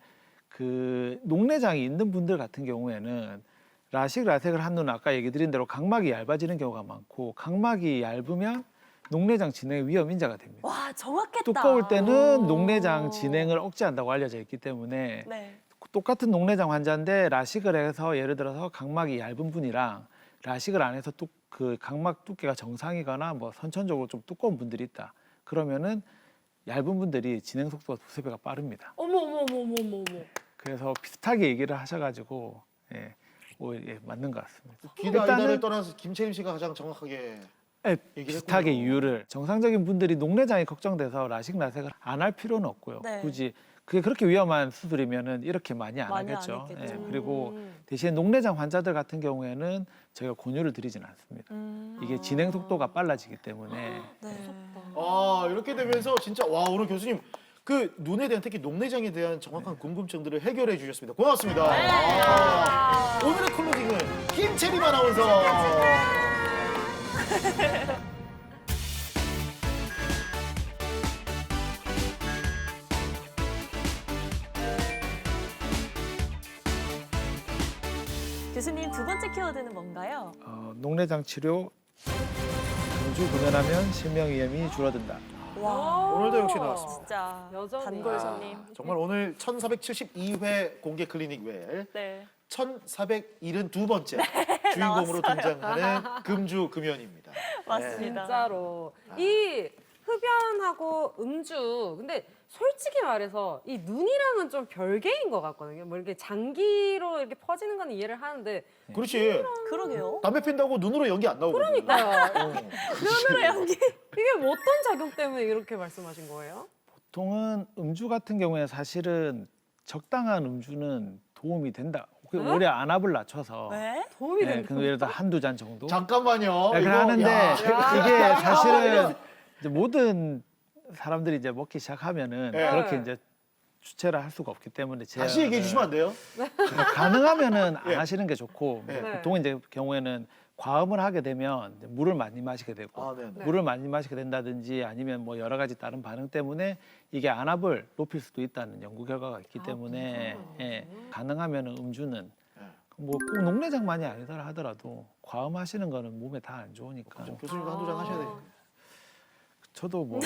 Speaker 3: 그 녹내장이 있는 분들 같은 경우에는 라식 라섹을 한 눈은 아까 얘기 드린 대로 각막이 얇아지는 경우가 많고 각막이 얇으면 녹내장 진행의 위험 인자가 됩니다.
Speaker 5: 와 정확했다.
Speaker 3: 두꺼울 때는 녹내장 진행을 억제한다고 알려져 있기 때문에
Speaker 5: 네.
Speaker 3: 똑같은 녹내장 환자인데 라식을 해서 예를 들어서 각막이 얇은 분이랑 라식을 안 해서 그 각막 두께가 정상이거나 뭐 선천적으로 좀 두꺼운 분들이 있다. 그러면은 얇은 분들이 진행 속도가 두세 배가 빠릅니다.
Speaker 6: 어머.
Speaker 3: 그래서 비슷하게 얘기를 하셔가지고 맞는 것 같습니다.
Speaker 4: 기다 아이다를 떠나서 김채림 씨가 가장 정확하게
Speaker 3: 네,
Speaker 4: 얘기를
Speaker 3: 비슷하게
Speaker 4: 했군요.
Speaker 3: 이유를 정상적인 분들이 녹내장이 걱정돼서 라식 라섹을 안 할 필요는 없고요.
Speaker 5: 네.
Speaker 3: 굳이 그게 그렇게 위험한 수술이면은 이렇게 많이 안
Speaker 5: 많이 안
Speaker 3: 하겠죠.
Speaker 5: 했겠죠.
Speaker 3: 예, 그리고 대신 녹내장 환자들 같은 경우에는 저희가 권유를 드리지는 않습니다. 이게 진행 속도가 빨라지기 때문에
Speaker 5: 네.
Speaker 4: 아 이렇게 되면서 진짜 와 오늘 교수님 그 눈에 대한 특히 녹내장에 대한 정확한 궁금증들을 해결해 주셨습니다. 고맙습니다. 아, 오늘의 클로징은 김채림 아나운서.
Speaker 5: 교수님 두 번째 키워드는 뭔가요?
Speaker 3: 녹내장 치료 금주 금연하면 실명 위험이 줄어든다.
Speaker 5: 와,
Speaker 4: 오늘도 역시 나왔습니다.
Speaker 5: 진짜
Speaker 6: 여전히.
Speaker 5: 단골 손님.
Speaker 4: 정말 오늘 1472회 공개 클리닉 외
Speaker 5: 네.
Speaker 4: 1472번째 주인공으로 등장하는 금주 금연입니다.
Speaker 5: 맞습니다.
Speaker 6: 진짜로 이 흡연하고 음주 근데 솔직히 말해서 이 눈이랑은 좀 별개인 것 같거든요. 뭐 이렇게 장기로 이렇게 퍼지는 건 이해를 하는데
Speaker 4: 그렇지.
Speaker 5: 그러게요.
Speaker 4: 담배 핀다고 눈으로 연기 안 나오거든.
Speaker 6: 그러니까요.
Speaker 5: 눈으로 연기.
Speaker 6: 이게 뭐 어떤 작용 때문에 이렇게 말씀하신 거예요?
Speaker 3: 보통은 음주 같은 경우에 사실은 적당한 음주는 도움이 된다.
Speaker 6: 네?
Speaker 3: 오히려 안압을 낮춰서
Speaker 5: 왜?
Speaker 6: 도움이
Speaker 3: 네,
Speaker 6: 된다.
Speaker 3: 그 예를 들어 한두 잔 정도.
Speaker 4: 잠깐만요.
Speaker 3: 네,
Speaker 4: 이거,
Speaker 3: 하는데
Speaker 4: 야.
Speaker 3: 이게 사실은 이제 모든 사람들이 이제 먹기 시작하면은
Speaker 4: 네.
Speaker 3: 그렇게 이제 주체를 할 수가 없기 때문에
Speaker 4: 다시 얘기해 주시면 안 돼요?
Speaker 3: 가능하면은 안
Speaker 4: 예.
Speaker 3: 하시는 게 좋고
Speaker 4: 네.
Speaker 3: 보통 이제 경우에는 과음을 하게 되면 이제 물을 많이 마시게 되고
Speaker 4: 아, 네.
Speaker 3: 물을 많이 마시게 된다든지 아니면 뭐 여러 가지 다른 반응 때문에 이게 안압을 높일 수도 있다는 연구 결과가 있기 때문에 예, 가능하면은 음주는
Speaker 4: 네.
Speaker 3: 뭐 꼭 녹내장만이 아니더라 하더라도 과음하시는 거는 몸에 다 안 좋으니까
Speaker 4: 좀 교수님도 한두 잔 하셔야 돼요.
Speaker 3: 저도 뭐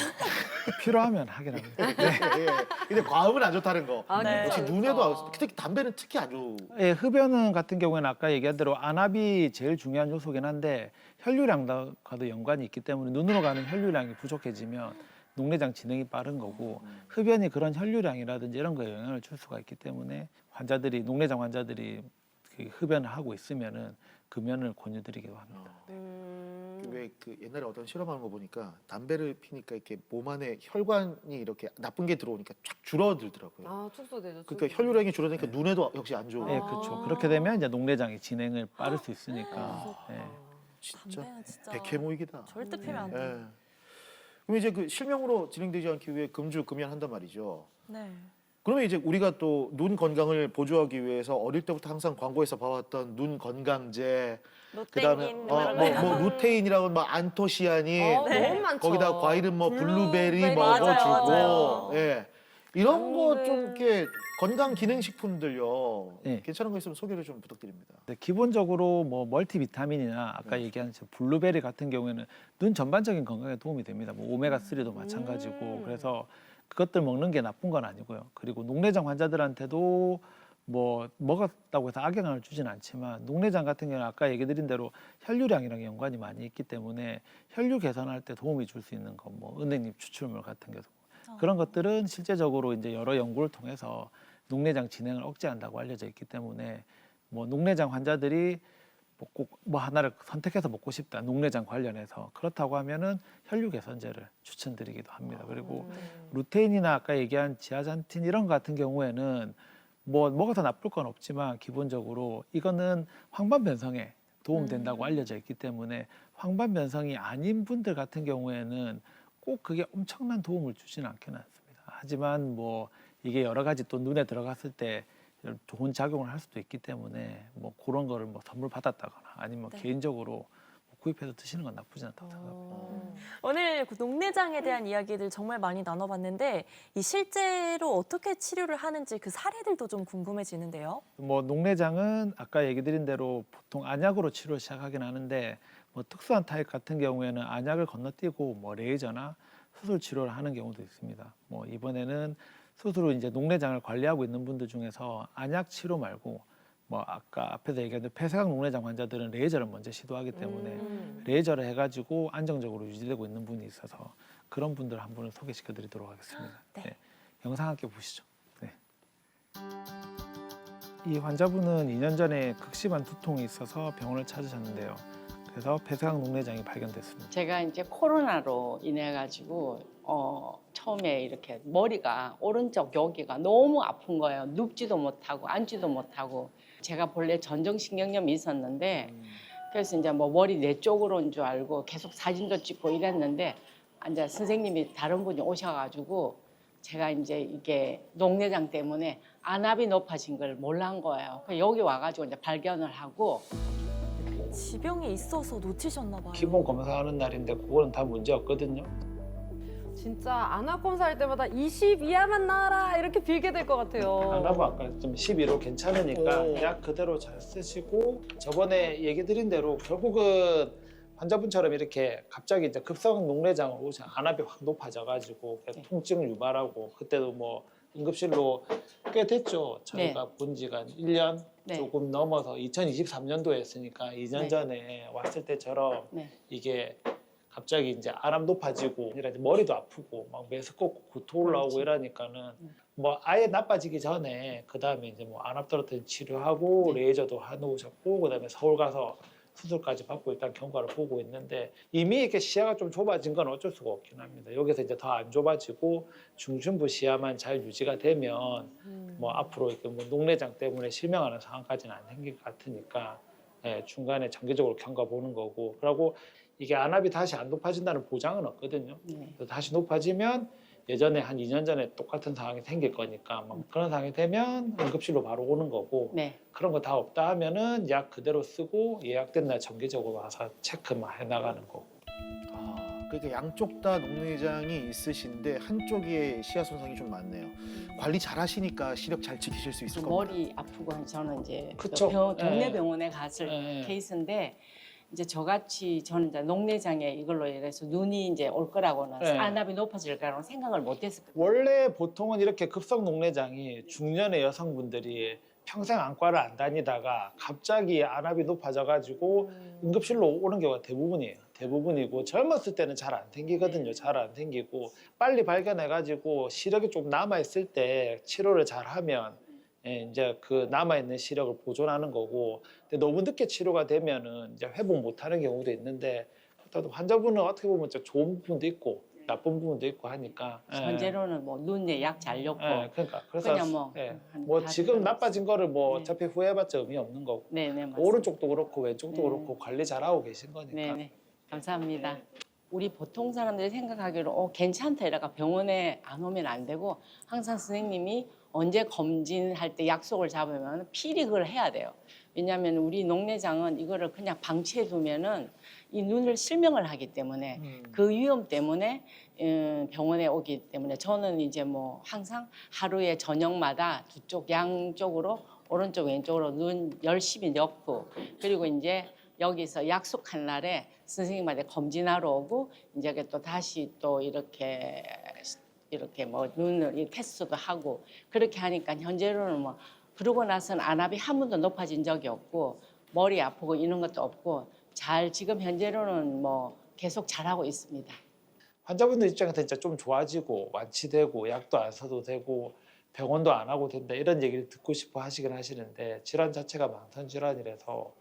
Speaker 3: 필요하면 하긴 합니다. 네.
Speaker 4: 예. 근데 과음은 안 좋다는 거.
Speaker 6: 아,
Speaker 5: 네.
Speaker 4: 역시
Speaker 6: 진짜
Speaker 4: 눈에도
Speaker 6: 그렇다.
Speaker 4: 안- 특히 담배는 특히 안 좋.
Speaker 3: 예, 흡연 같은 경우에는 아까 얘기한 대로 안압이 제일 중요한 요소긴 한데 혈류량과도 연관이 있기 때문에 눈으로 가는 흡연량이 부족해지면 녹내장 진행이 빠른 거고 흡연이 그런 혈류량이라든지 이런 거에 영향을 줄 수가 있기 때문에 환자들이 녹내장 환자들이 그 흡연을 하고 있으면은 금연을 권유드리기도 합니다.
Speaker 4: 왜 그 옛날에 어떤 실험하는 거 보니까 담배를 피니까 이렇게 몸 안에 혈관이 이렇게 나쁜 게 들어오니까 쫙 줄어들더라고요.
Speaker 6: 아, 축소되죠.
Speaker 4: 그러니까 혈류량이 줄어드니까 눈에도 역시 안 좋고.
Speaker 3: 예, 그렇죠. 그렇게 되면 이제 녹내장이 진행을 빠를 수 있으니까.
Speaker 6: 아.
Speaker 3: 예.
Speaker 4: 진짜
Speaker 5: 담배는 진짜
Speaker 4: 백해모익이다.
Speaker 5: 절대 피면 안
Speaker 4: 예.
Speaker 5: 돼.
Speaker 4: 그럼 이제 그 실명으로 진행되지 않기 위해 금주 금연한단 말이죠.
Speaker 5: 네.
Speaker 4: 그러면 이제 우리가 또 눈 건강을 보조하기 위해서 어릴 때부터 항상 광고에서 봐왔던 눈 건강제, 그다음에
Speaker 5: 노땡인
Speaker 4: 뭐 루테인이라고 뭐 안토시아닌,
Speaker 6: 너무 많죠.
Speaker 4: 거기다 과일은 뭐 블루베리
Speaker 6: 블루베리.
Speaker 4: 먹어주고,
Speaker 5: 맞아요.
Speaker 4: 예 이런 거
Speaker 6: 당근.
Speaker 4: 좀 이렇게 건강 기능 식품들요.
Speaker 3: 예.
Speaker 4: 괜찮은 거 있으면 소개를 좀 부탁드립니다.
Speaker 3: 네, 기본적으로 뭐 멀티비타민이나 아까 얘기한 저 블루베리 같은 경우에는 눈 전반적인 건강에 도움이 됩니다. 뭐 오메가 3도 마찬가지고 그래서 그것들 먹는 게 나쁜 건 아니고요. 그리고 녹내장 환자들한테도 뭐 먹었다고 해서 악영향을 주진 않지만 녹내장 같은 경우는 아까 얘기 드린 대로 혈류량이랑 연관이 많이 있기 때문에 혈류 개선할 때 도움이 줄 수 있는 거 뭐 은행잎 추출물 같은 게 그런 것들은 실제적으로 이제 여러 연구를 통해서 녹내장 진행을 억제한다고 알려져 있기 때문에 뭐 녹내장 환자들이 뭐 꼭 뭐 하나를 선택해서 먹고 싶다 녹내장 관련해서 그렇다고 하면은 혈류 개선제를 추천드리기도 합니다. 그리고 루테인이나 아까 얘기한 지아잔틴 이런 거 같은 경우에는 뭐 먹어서 나쁠 건 없지만 기본적으로 이거는 황반 변성에 도움된다고 알려져 있기 때문에 황반 변성이 아닌 분들 같은 경우에는 꼭 그게 엄청난 도움을 주지는 않기는 않습니다. 하지만 뭐 이게 여러 가지 또 눈에 들어갔을 때 좋은 작용을 할 수도 있기 때문에 뭐 그런 거를 뭐 선물 받았다거나 아니면
Speaker 5: 네.
Speaker 3: 개인적으로 뭐 구입해서 드시는 건 나쁘지 않다고 생각합니다.
Speaker 5: 오늘 그 녹내장에 대한 이야기들 정말 많이 나눠봤는데 이 실제로 어떻게 치료를 하는지 그 사례들도 좀 궁금해지는데요.
Speaker 3: 뭐 녹내장은 아까 얘기 드린 대로 보통 안약으로 치료 시작하긴 하는데 뭐 특수한 타입 같은 경우에는 안약을 건너뛰고 뭐 레이저나 수술 치료를 하는 경우도 있습니다. 뭐 이번에는 스스로 이제 녹내장을 관리하고 있는 분들 중에서 안약 치료 말고 뭐 아까 앞에서 얘기한 폐쇄각 녹내장 환자들은 레이저를 먼저 시도하기 때문에 레이저를 해가지고 안정적으로 유지되고 있는 분이 있어서 그런 분들 한 분을 소개시켜드리도록 하겠습니다.
Speaker 5: 네.
Speaker 3: 네. 영상 함께 보시죠. 네. 이 환자분은 2년 전에 극심한 두통이 있어서 병원을 찾으셨는데요. 그래서 폐쇄각 녹내장이 발견됐습니다.
Speaker 9: 제가 이제 코로나로 인해 가지고 처음에 이렇게 머리가 오른쪽 여기가 너무 아픈 거예요. 눕지도 못하고 앉지도 못하고. 제가 본래 전정신경염이 있었는데 그래서 이제 뭐 머리 내 쪽으로인 줄 알고 계속 사진도 찍고 이랬는데 이제 선생님이 다른 분이 오셔가지고 제가 이제 이게 녹내장 때문에 안압이 높아진 걸 몰란 거예요. 그래서 여기 와가지고 이제 발견을 하고.
Speaker 5: 지병이 있어서 놓치셨나 봐요.
Speaker 3: 기본 검사하는 날인데 그거는 다 문제 없거든요.
Speaker 6: 진짜 안압 검사할 때마다 20 이하만 나와라 이렇게 빌게 될 것 같아요.
Speaker 3: 안 하고 아까 좀 11호 괜찮으니까
Speaker 4: 오.
Speaker 3: 약 그대로 잘 쓰시고 저번에 얘기 드린 대로 결국은 환자분처럼 이렇게 갑자기 이제 급성 녹내장으로 오셔 안압이 확 높아져가지고 통증 유발하고 그때도 뭐 응급실로 꽤 됐죠. 저희가 본 지가 1년
Speaker 9: 네.
Speaker 3: 조금 넘어서 2023년도에 했으니까 2년
Speaker 9: 네.
Speaker 3: 전에 왔을 때처럼
Speaker 9: 네.
Speaker 3: 이게 갑자기 이제 안압 높아지고 이제 머리도 아프고 막 메스껍고 구토 올라오고
Speaker 9: 그렇지.
Speaker 3: 이러니까는 뭐 아예 나빠지기 전에 그 다음에 이제 뭐 안압 떨어뜨린 치료하고
Speaker 9: 네.
Speaker 3: 레이저도 해놓으셨고 그 다음에 서울 가서 수술까지 받고 일단 경과를 보고 있는데 이미 이렇게 시야가 좀 좁아진 건 어쩔 수가 없긴 합니다. 여기서 이제 더 안 좁아지고 중심부 시야만 잘 유지가 되면 뭐 앞으로 이렇게 뭐 녹내장 때문에 실명하는 상황까지는 안 생길 것 같으니까 예, 중간에 정기적으로 경과 보는 거고 그리고 이게 안압이 다시 안 높아진다는 보장은 없거든요.
Speaker 9: 네.
Speaker 3: 그래서 다시 높아지면 예전에 한 2년 전에 똑같은 상황이 생길 거니까 막 그런 상황이 되면 응급실로 바로 오는 거고
Speaker 9: 네.
Speaker 3: 그런 거 다 없다 하면은 약 그대로 쓰고 예약된 날 정기적으로 와서 체크만 해나가는 거고.
Speaker 4: 그러니까 양쪽 다 녹내장이 있으신데 한쪽에 시야 손상이 좀 많네요. 관리 잘 하시니까 시력 잘 지키실 수 있을 겁니다.
Speaker 9: 머리 아프고 한 저는 이제
Speaker 3: 그쵸.
Speaker 9: 동네
Speaker 3: 예.
Speaker 9: 병원에 갔을
Speaker 3: 예.
Speaker 9: 케이스인데 이제 저같이 저는 이제 녹내장에 이걸로 인해서 눈이 이제 올 거라고는
Speaker 3: 네.
Speaker 9: 안압이 높아질 거라고는 생각을 못했을 거예요.
Speaker 3: 원래 보통은 이렇게 급성 녹내장이 중년의 여성분들이 평생 안과를 안 다니다가 갑자기 안압이 높아져가지고 응급실로 오는 경우가 대부분이에요. 대부분이고 젊었을 때는 잘 안 생기거든요. 잘 안 생기고 빨리 발견해가지고 시력이 좀 남아있을 때 치료를 잘하면 예, 이제 그 남아있는 시력을 보존하는 거고 근데 너무 늦게 치료가 되면은 이제 회복 못하는 경우도 있는데 또 환자분은 어떻게 보면 진짜 좋은 부분도 있고 나쁜 부분도 있고 하니까 예.
Speaker 9: 현재로는 뭐 눈에 약 잘 넣고
Speaker 3: 예, 그러니까 그래서
Speaker 9: 그냥 뭐,
Speaker 3: 예,
Speaker 9: 한
Speaker 3: 뭐
Speaker 9: 다
Speaker 3: 지금
Speaker 9: 들어갔어요.
Speaker 3: 나빠진 거를 뭐
Speaker 9: 네.
Speaker 3: 어차피 후회해봤자 의미 없는 거고
Speaker 9: 네네 맞습니다.
Speaker 3: 오른쪽도 그렇고 왼쪽도
Speaker 9: 네.
Speaker 3: 그렇고 관리 잘하고 계신 거니까
Speaker 9: 네네 감사합니다. 우리 보통 사람들이 생각하기로 괜찮다 이러니까 병원에 안 오면 안 되고 항상 선생님이 언제 검진할 때 약속을 잡으면 필히 그걸 해야 돼요. 왜냐하면 우리 녹내장은 이거를 그냥 방치해 두면은 이 눈을 실명을 하기 때문에 그 위험 때문에 병원에 오기 때문에 저는 이제 뭐 항상 하루에 저녁마다 두 쪽 양쪽으로 오른쪽 왼쪽으로 눈 열심히 넣고 그리고 이제 여기서 약속한 날에 선생님한테 검진하러 오고 이제 또 다시 또 이렇게 뭐 눈을 이 테스트도 하고 그렇게 하니까 현재로는 뭐 그러고 나서는 안압이 한 번도 높아진 적이 없고 머리 아프고 이런 것도 없고 잘 지금 현재로는 뭐 계속 잘하고 있습니다.
Speaker 3: 환자분들 입장에서 진짜 좀 좋아지고 완치되고 약도 안 써도 되고 병원도 안 하고 된다 이런 얘기를 듣고 싶어 하시긴 하시는데 질환 자체가 망선 질환이라서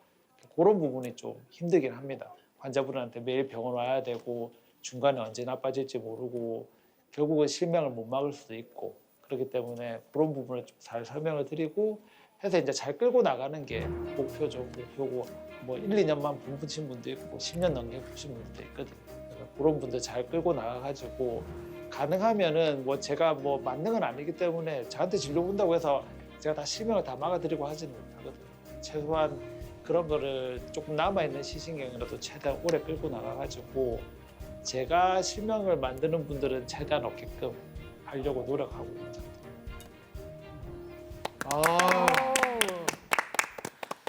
Speaker 3: 그런 부분이 좀 힘들긴 합니다. 환자분한테 매일 병원 와야 되고 중간에 언제 나빠질지 모르고 결국은 실명을 못 막을 수도 있고 그렇기 때문에 그런 부분을 좀 잘 설명을 드리고 해서 이제 잘 끌고 나가는 게 목표죠. 목표고 뭐 1, 2년만 분부신 분도 있고 10년 넘게 보신 분도 있거든요. 그래서 그런 분들 잘 끌고 나가가지고 가능하면은 뭐 제가 뭐 맞는 건 아니기 때문에 저한테 진료 본다고 해서 제가 다 실명을 다 막아드리고 하지는 못하거든요. 최소한 그런 거를 조금 남아있는 시신경이라도 최대한 오래 끌고 나가가지고 제가 실명을 만드는 분들은 최대한 없게끔 하려고 노력하고 있는 상태입니다.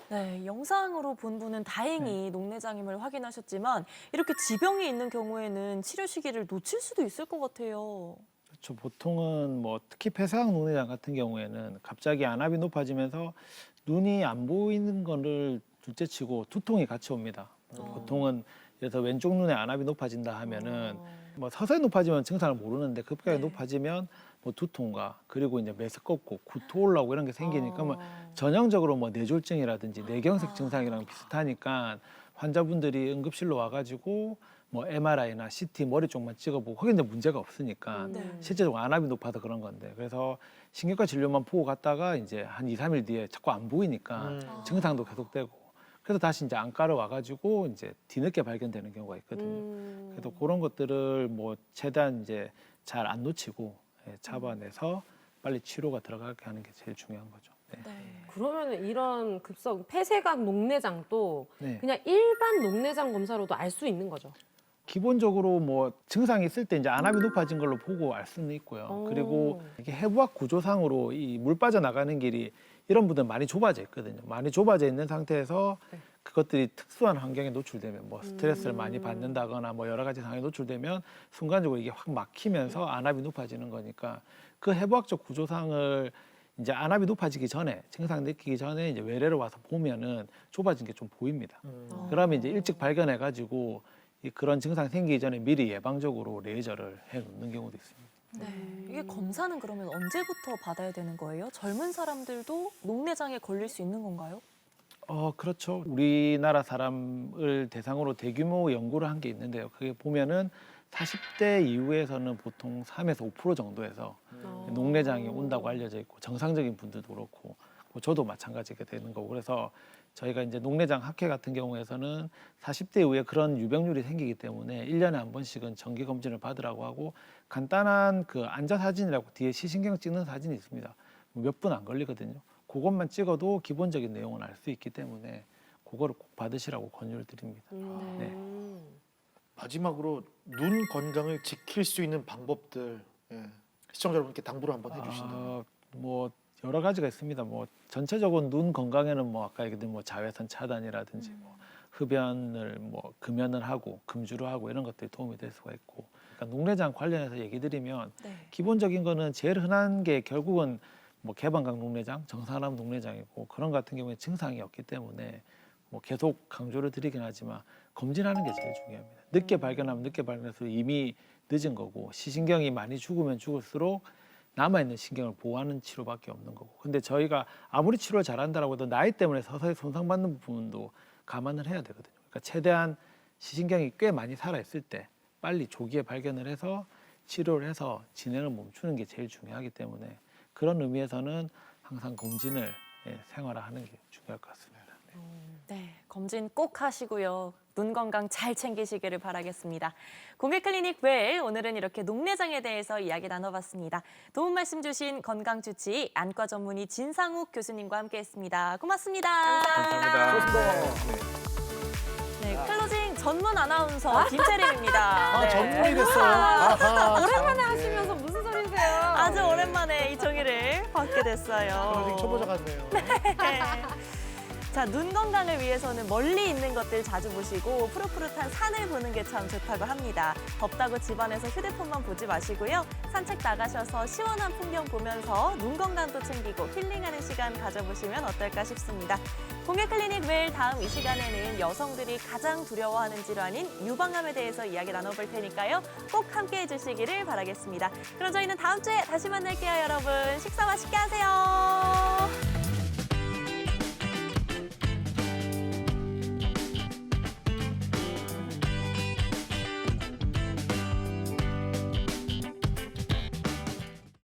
Speaker 5: 네, 영상으로 본 분은 다행히 녹내장임을 확인하셨지만 이렇게 지병이 있는 경우에는 치료 시기를 놓칠 수도 있을 것 같아요.
Speaker 3: 그렇죠. 보통은 뭐 특히 폐쇄각 녹내장 같은 경우에는 갑자기 안압이 높아지면서 눈이 안 보이는 거를 둘째치고 두통이 같이 옵니다. 보통은 그래서 왼쪽 눈에 안압이 높아진다 하면은 뭐 서서히 높아지면 증상을 모르는데 급하게 높아지면 뭐 두통과 그리고 이제 메스껍고 구토 올라오고 이런 게 생기니까 뭐 전형적으로 뭐 뇌졸중이라든지 뇌경색 증상이랑 비슷하니까 환자분들이 응급실로 와가지고 뭐 MRI나 CT 머리 쪽만 찍어보고 거기는 문제가 없으니까
Speaker 5: 네.
Speaker 3: 실제적으로 안압이 높아서 그런 건데 그래서 신경과 진료만 보고 갔다가 이제 한 2, 3일 뒤에 자꾸 안 보이니까 증상도 계속되고 그래서 다시 이제 안과로 와가지고 이제 뒤늦게 발견되는 경우가 있거든요. 그래서 그런 것들을 뭐 최대한 이제 잘 안 놓치고 잡아내서 빨리 치료가 들어가게 하는 게 제일 중요한 거죠. 네.
Speaker 6: 그러면 이런 급성 폐쇄각 녹내장도
Speaker 3: 네.
Speaker 6: 그냥 일반 녹내장 검사로도 알 수 있는 거죠?
Speaker 3: 기본적으로 뭐 증상이 있을 때 이제 안압이 높아진 걸로 보고 알 수는 있고요.
Speaker 6: 오.
Speaker 3: 그리고 이게 해부학 구조상으로 이 물 빠져나가는 길이 이런 분들은 많이 좁아져 있거든요. 많이 좁아져 있는 상태에서
Speaker 6: 네.
Speaker 3: 그것들이 특수한 환경에 노출되면 뭐 스트레스를 많이 받는다거나 뭐 여러 가지 상황에 노출되면 순간적으로 이게 확 막히면서 안압이 높아지는 거니까 그 해부학적 구조상을 이제 안압이 높아지기 전에 증상 느끼기 전에 이제 외래로 와서 보면은 좁아진 게 좀 보입니다. 그러면 이제 일찍 발견해 가지고 그런 증상 생기기 전에 미리 예방적으로 레이저를 해 놓는 경우도 있습니다.
Speaker 5: 네. 이게 검사는 그러면 언제부터 받아야 되는 거예요? 젊은 사람들도 녹내장에 걸릴 수 있는 건가요?
Speaker 3: 그렇죠. 우리나라 사람을 대상으로 대규모 연구를 한 게 있는데요. 그게 보면은 40대 이후에서는 보통 3에서 5% 정도에서 녹내장이 온다고 알려져 있고 정상적인 분들도 그렇고 뭐 저도 마찬가지가 되는 거고 그래서 저희가 이제 녹내장 학회 같은 경우에서는 40대 이후에 그런 유병률이 생기기 때문에 1년에 한 번씩은 정기 검진을 받으라고 하고 간단한 그 안자 사진이라고 뒤에 시신경 찍는 사진이 있습니다. 몇 분 안 걸리거든요. 그것만 찍어도 기본적인 내용을 알 수 있기 때문에 그거를 꼭 받으시라고 권유를 드립니다. 네.
Speaker 4: 마지막으로 눈 건강을 지킬 수 있는 방법들 시청자 여러분께 당부를 한번 해주신다면.
Speaker 3: 뭐 여러 가지가 있습니다. 뭐 전체적으로 눈 건강에는 뭐 아까 얘기했던 뭐 자외선 차단이라든지 뭐 흡연을 뭐 금연을 하고 금주를 하고 이런 것들이 도움이 될 수가 있고 그러니까 녹내장 관련해서 얘기 드리면 기본적인 거는 제일 흔한 게 결국은 뭐 개방각 녹내장, 정상암 녹내장이고 그런 같은 경우에 증상이 없기 때문에 뭐 계속 강조를 드리긴 하지만 검진하는 게 제일 중요합니다. 늦게 발견하면 늦게 발견해서 이미 늦은 거고 시신경이 많이 죽으면 죽을수록 남아있는 신경을 보호하는 치료밖에 없는 거고 근데 저희가 아무리 치료를 잘한다라고 해도 나이 때문에 서서히 손상받는 부분도 감안을 해야 되거든요. 그러니까 최대한 시신경이 꽤 많이 살아있을 때 빨리 조기에 발견을 해서 치료를 해서 진행을 멈추는 게 제일 중요하기 때문에 그런 의미에서는 항상 검진을 생활화하는 게 중요할 것 같습니다.
Speaker 5: 네, 검진 꼭 하시고요. 눈 건강 잘 챙기시기를 바라겠습니다. 공개클리닉 웰 오늘은 이렇게 녹내장에 대해서 이야기 나눠봤습니다. 도움 말씀 주신 건강주치의 안과 전문의 진상욱 교수님과 함께했습니다. 고맙습니다. 네, 클로징 전문 아나운서 김채림입니다.
Speaker 4: 전문이 됐어요. 아하.
Speaker 6: 오랜만에 하시면서 무슨 소리세요?
Speaker 5: 아주 오랜만에 이 종이를 받게 됐어요.
Speaker 4: 클로징 초보자 같네요.
Speaker 5: 자, 눈 건강을 위해서는 멀리 있는 것들 자주 보시고 푸릇푸릇한 산을 보는 게 참 좋다고 합니다. 덥다고 집안에서 휴대폰만 보지 마시고요. 산책 나가셔서 시원한 풍경 보면서 눈 건강도 챙기고 힐링하는 시간 가져보시면 어떨까 싶습니다. 공개클리닉 웰 다음 이 시간에는 여성들이 가장 두려워하는 질환인 유방암에 대해서 이야기 나눠볼 테니까요. 꼭 함께해 주시기를 바라겠습니다. 그럼 저희는 다음 주에 다시 만날게요, 여러분. 식사 맛있게 하세요.